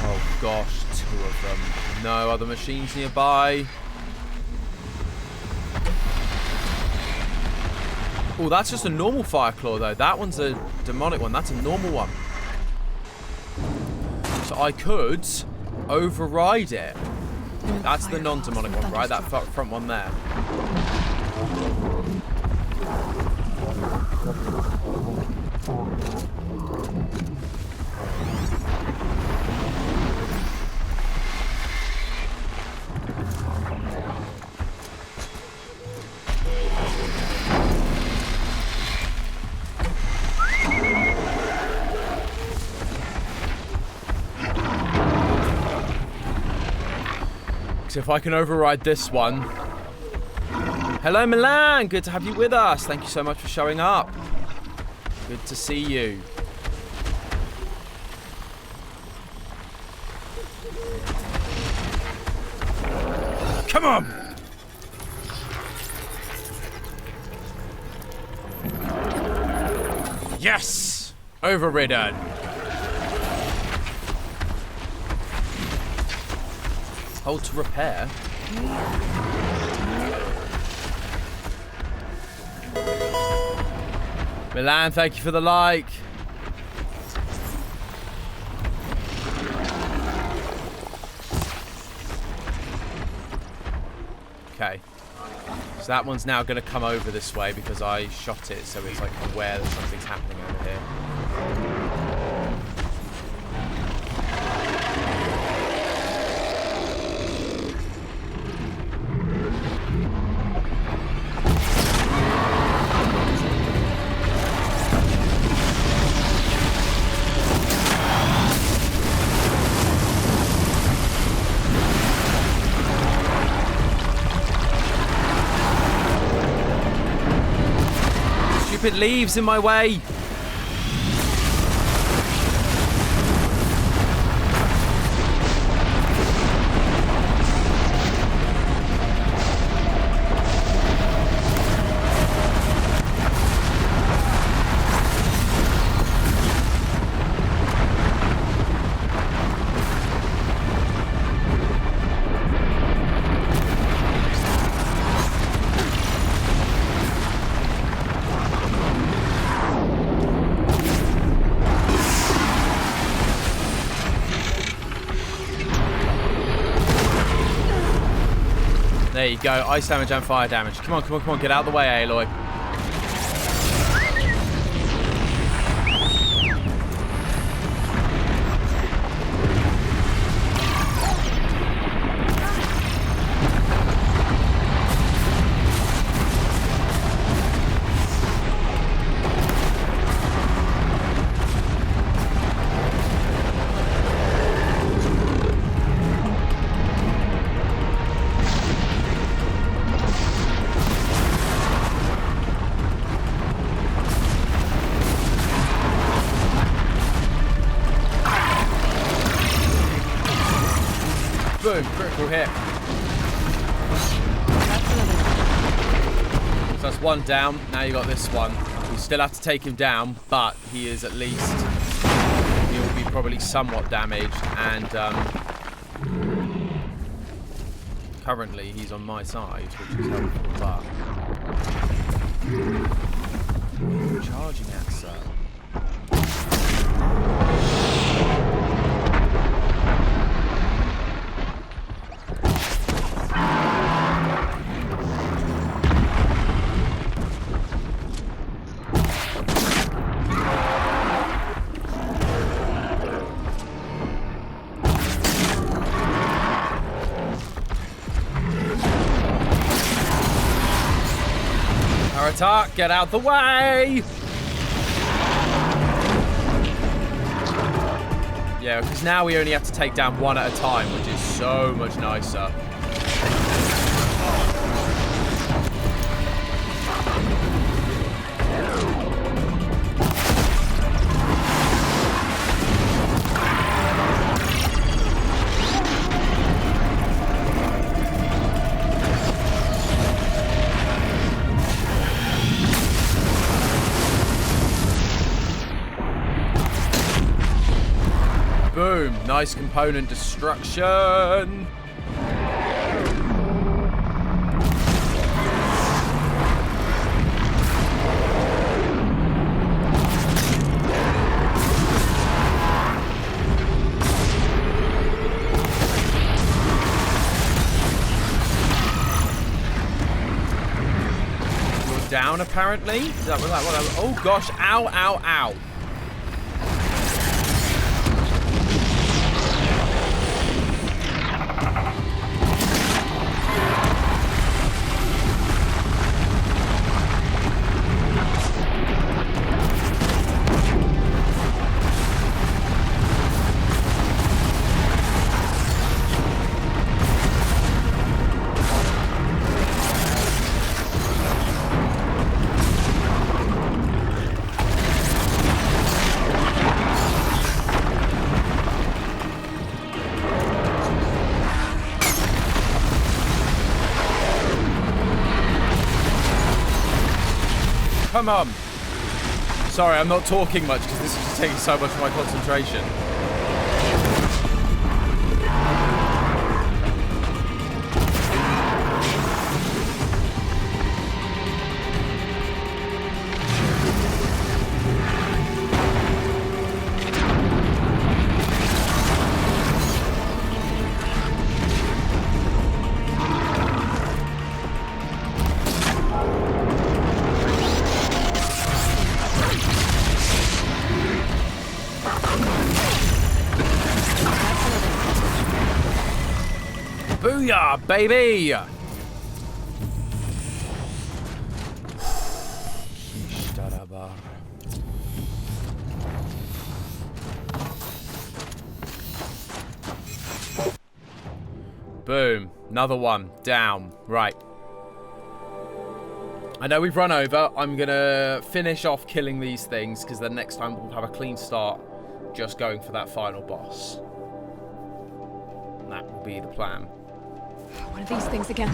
Oh gosh, 2 of them. No other machines nearby. Oh, that's just a normal Fireclaw though. That one's a demonic one. That's a normal one. So I could override it. That's the non-demonic one, right? That front one there. So if I can override this one. Hello, Milan. Good to have you with us. Thank you so much for showing up. Good to see you. Come on. Yes. Overridden. Hold to repair. Milan, thank you for the like. Okay. So that one's now going to come over this way because I shot it, so it's like aware that something's happening over here. Stupid leaves in my way. There you go, ice damage and fire damage. Come on, come on, come on, get out of the way, Aloy. Boom, critical hit. So that's one down. Now you got this one. You still have to take him down, but he is at least, he'll be probably somewhat damaged, and currently he's on my side, which is helpful, but what are you charging at, sir? Attack, get out the way! Yeah, because now we only have to take down one at a time, which is so much nicer. Boom, nice component destruction. You're down apparently? Is that what oh gosh, ow, ow, ow. Come on. Sorry, I'm not talking much because this is just taking so much of my concentration. Booyah, baby! Boom. Another one. Down. Right. I know we've run over. I'm going to finish off killing these things, because then next time we'll have a clean start just going for that final boss. And that will be the plan. One of these things again.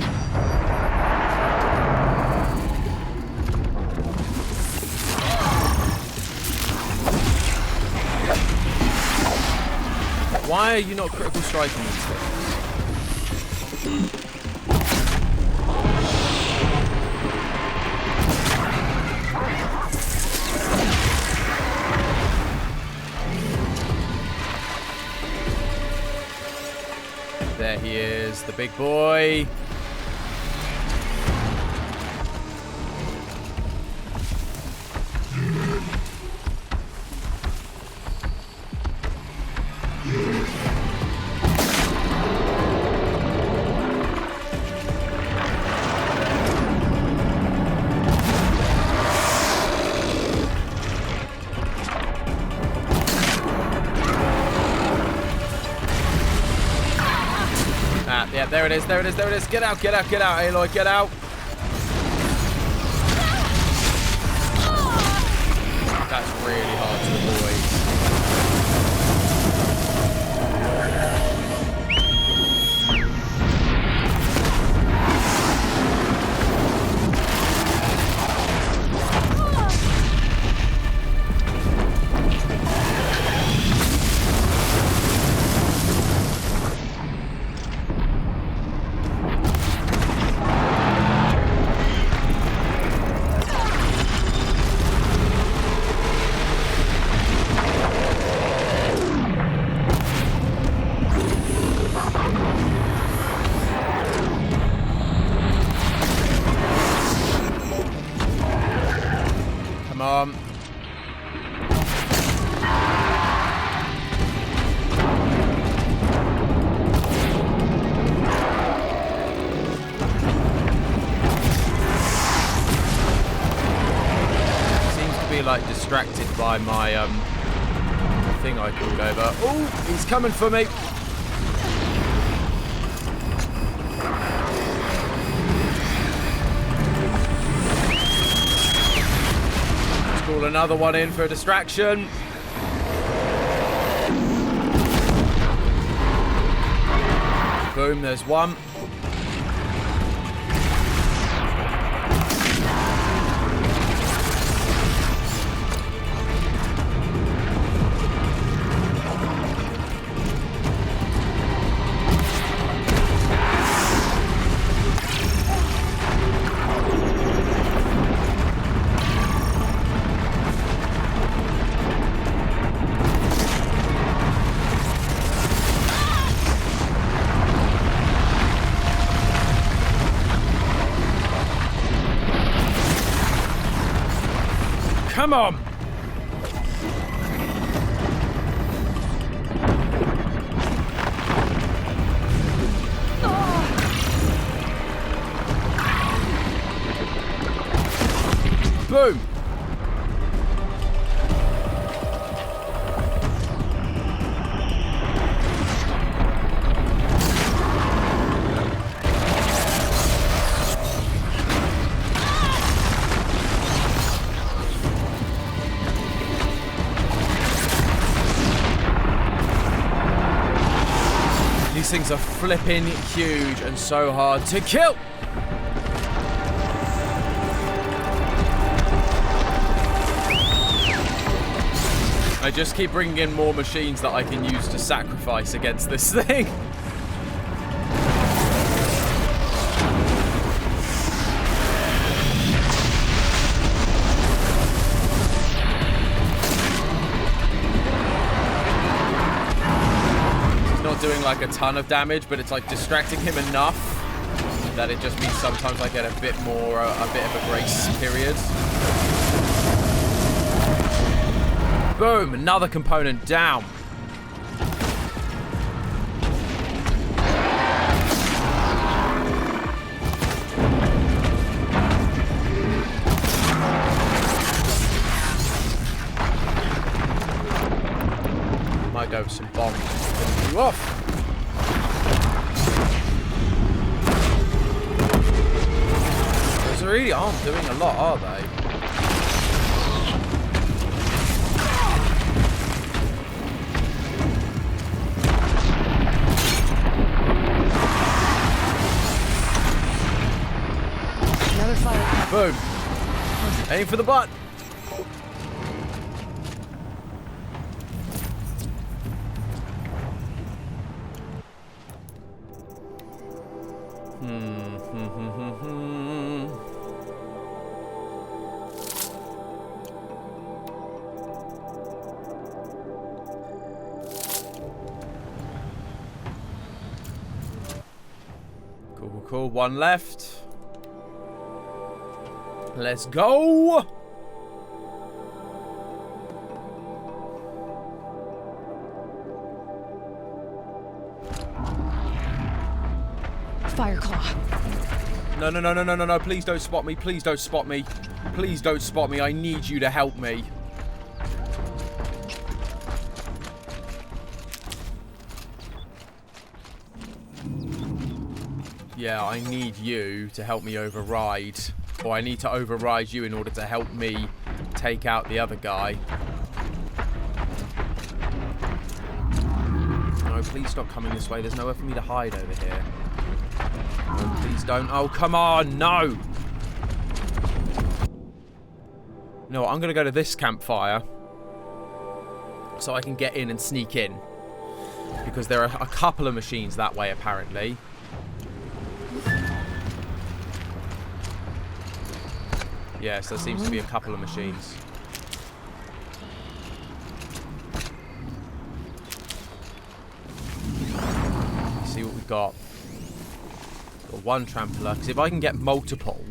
Why are you not critical striking these things? There he is, the big boy. Yeah, there it is, there it is, there it is. Get out, Aloy, get out. That's really hard to avoid. Like distracted by my thing I called over. Oh, he's coming for me. Let's call another one in for a distraction. Boom, there's one. Come on! Boom! These things are flipping huge and so hard to kill. I just keep bringing in more machines that I can use to sacrifice against this thing. Doing like a ton of damage, but it's like distracting him enough that it just means sometimes I get a bit more, a bit of a grace period. Boom, another component down. might go with some bombs just to finish you off. Those really aren't doing a lot, are they? Another fire. Boom. Aim for the butt. Cool. One left. Let's go. Fireclaw. No. Please don't spot me. Please don't spot me. Please don't spot me. I need you to help me. Yeah, I need you to help me override. Or I need to override you in order to help me take out the other guy. No, please stop coming this way. There's nowhere for me to hide over here. No, please don't. Oh, come on. No. No, I'm going to go to this campfire so I can get in and sneak in. Because there are a couple of machines that way, apparently. Yes, there seems to be a couple of machines. Let's see what we've got. Got one trampler, because if I can get multiple...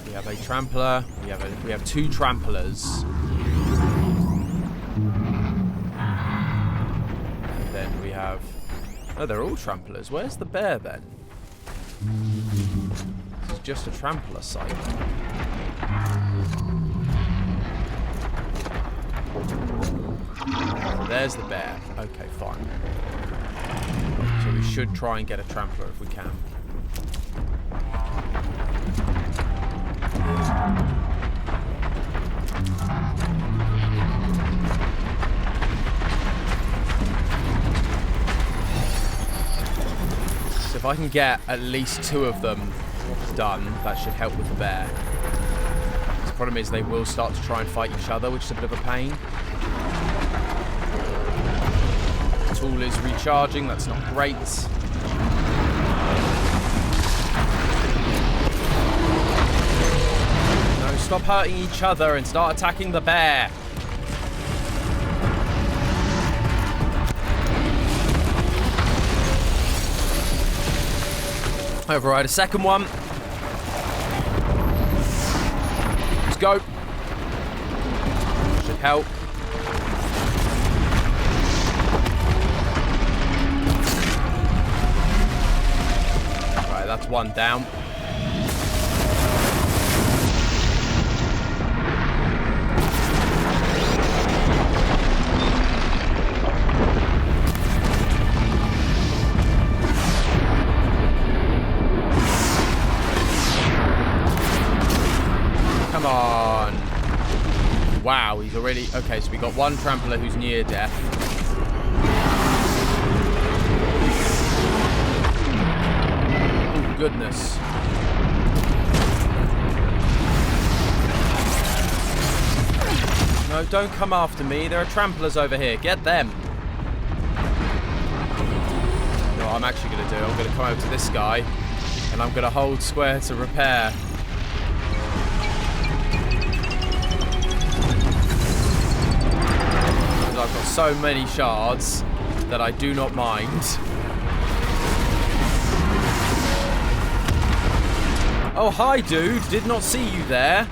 We have a trampler, we have two tramplers. And then we have... Oh, they're all tramplers. Where's the bear then? This is just a trampler site. There's the bear. Okay, fine. So we should try and get a trampler if we can. So if I can get at least two of them done, that should help with the bear. The problem is they will start to try and fight each other, which is a bit of a pain. The tool is recharging, that's not great. No, stop hurting each other and start attacking the bear. Override a second one. Let's go. Should help. Right, that's one down. Come on. Wow, he's already... Okay, so we got one trampler who's near death. Oh, goodness. No, don't come after me. There are tramplers over here. Get them. You know what I'm actually going to do? I'm going to come over to this guy, and I'm going to hold square to repair. I've got so many shards that I do not mind. Oh, hi, dude. Did not see you there.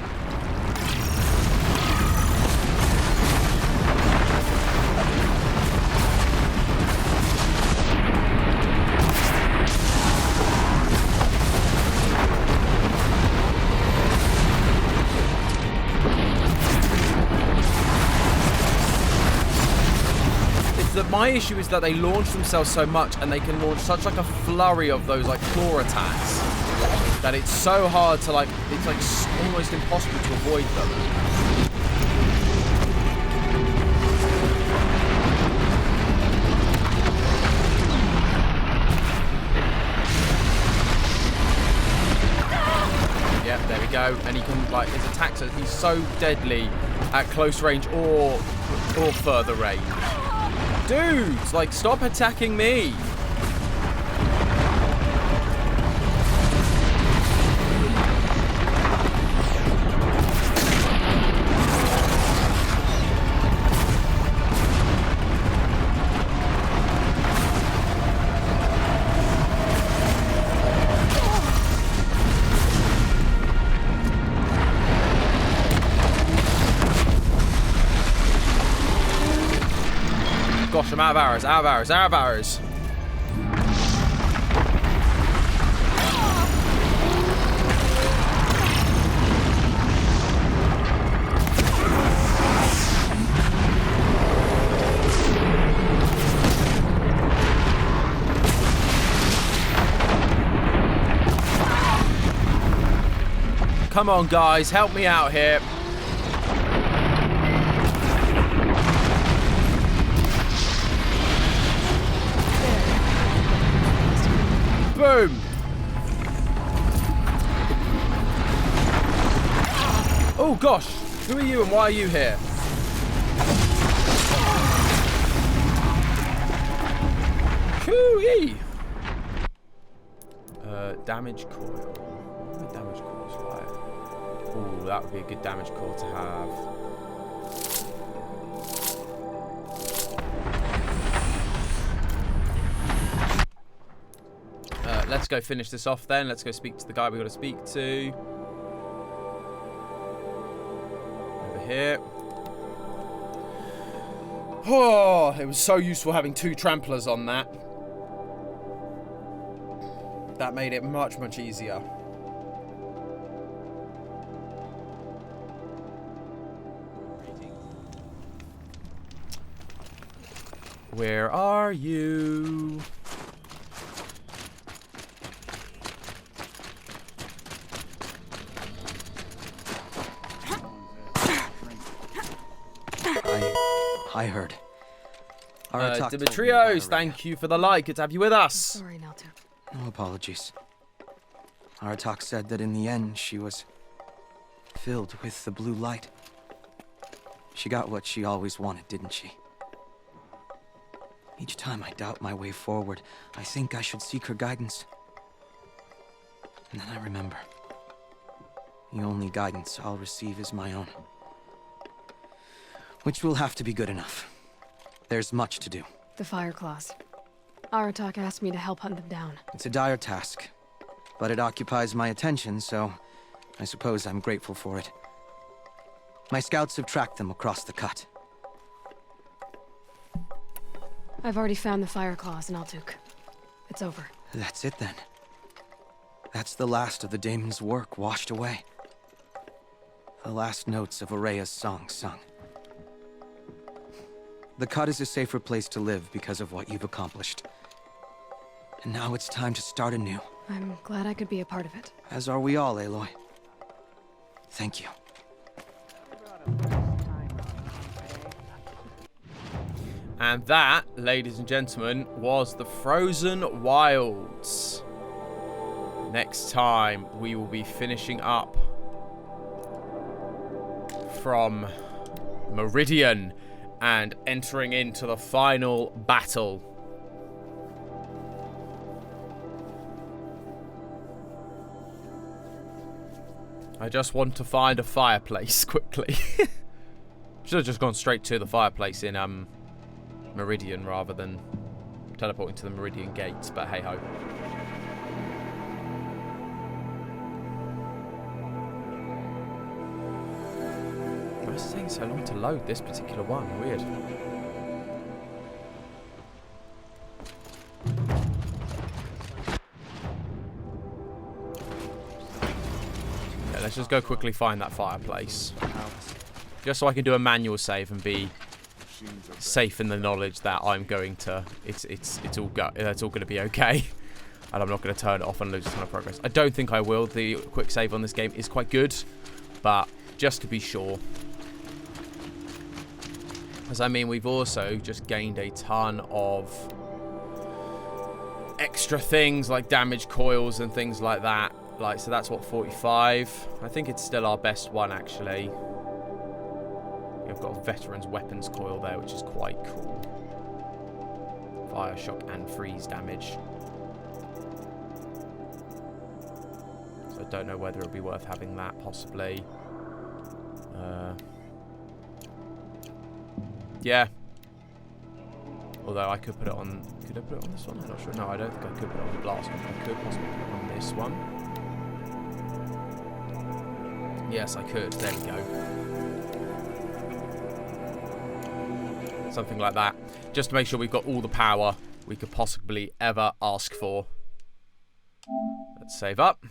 that my issue is that they launch themselves so much, and they can launch such like a flurry of those like claw attacks that it's so hard to like, it's like almost impossible to avoid them. Yep, there we go. And he can, like, his attacks, he's so deadly at close range or further range. Dudes, like, stop attacking me. Gosh, I'm out of arrows, out of arrows, out of arrows. Come on, guys, help me out here. Boom! Oh gosh, who are you and why are you here? Coo-ee! Damage coil. What would damage coils like? Oh, that would be a good damage coil to have. Let's go finish this off then. Let's go speak to the guy we got to speak to. Over here. Oh, it was so useful having 2 tramplers on that. That made it much, much easier. Where are you? I heard. Dimitrios, thank you for the like. Good to have you with us. Sorry, Nalto. No apologies. Aratak said that in the end she was filled with the blue light. She got what she always wanted, didn't she? Each time I doubt my way forward, I think I should seek her guidance. And then I remember. The only guidance I'll receive is my own. Which will have to be good enough. There's much to do. The Fire Claws. Aratak asked me to help hunt them down. It's a dire task, but it occupies my attention, so I suppose I'm grateful for it. My scouts have tracked them across the cut. I've already found the Fire Claws in Altuk. It's over. That's it then. That's the last of the daemon's work washed away. The last notes of Araya's song sung. The cut is a safer place to live because of what you've accomplished. And now it's time to start anew. I'm glad I could be a part of it. As are we all, Aloy. Thank you. And that, ladies and gentlemen, was the Frozen Wilds. Next time, we will be finishing up from Meridian and entering into the final battle. I just want to find a fireplace quickly. Should have just gone straight to the fireplace in Meridian rather than teleporting to the Meridian gates, but hey ho. Why is it taking so long to load this particular one? Weird. Okay, let's just go quickly find that fireplace. Just so I can do a manual save and be safe in the knowledge that I'm going to. It's all going to be okay, and I'm not going to turn it off and lose a ton of progress. I don't think I will. The quick save on this game is quite good, but just to be sure. As I mean, we've also just gained a ton of extra things like damage coils and things like that. Like, so that's what, 45? I think it's still our best one, actually. We've got a veteran's weapons coil there, which is quite cool. Fire, shock, and freeze damage. So I don't know whether it'll be worth having that, possibly. Yeah. Although I could put it on... Could I put it on this one? I'm not sure. No, I don't think I could put it on the blast one. I could possibly put it on this one. Yes, I could. There we go. Something like that. Just to make sure we've got all the power we could possibly ever ask for. Let's save up.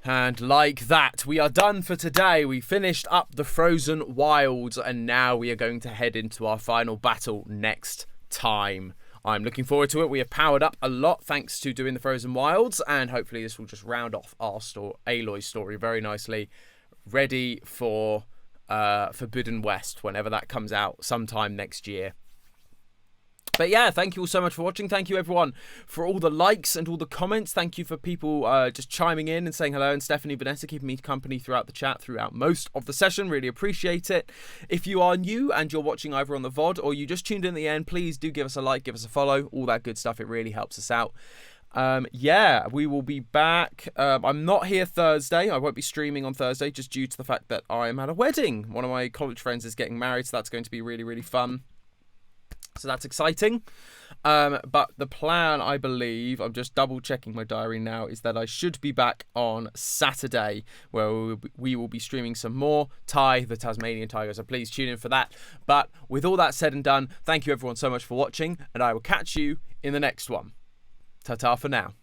And like that, we are done for today. We finished up the Frozen Wilds, and now we are going to head into our final battle next time. I'm looking forward to it. We have powered up a lot thanks to doing the Frozen Wilds, and hopefully this will just round off our Aloy's story very nicely. Ready for Forbidden West whenever that comes out sometime next year. But yeah, thank you all so much for watching. Thank you everyone for all the likes and all the comments. Thank you for people just chiming in and saying hello. And Stephanie, Vanessa keeping me company throughout the chat, throughout most of the session. Really appreciate it. If you are new and you're watching either on the VOD or you just tuned in at the end, please do give us a like, give us a follow. All that good stuff. It really helps us out. Yeah, we will be back. I'm not here Thursday. I won't be streaming on Thursday just due to the fact that I'm at a wedding. One of my college friends is getting married, so that's going to be really, really fun. So that's exciting. But the plan, I believe, I'm just double checking my diary now, is that I should be back on Saturday, where we will be streaming some more Ty, the Tasmanian Tiger. So please tune in for that. But with all that said and done, thank you everyone so much for watching, and I will catch you in the next one. Ta-ta for now.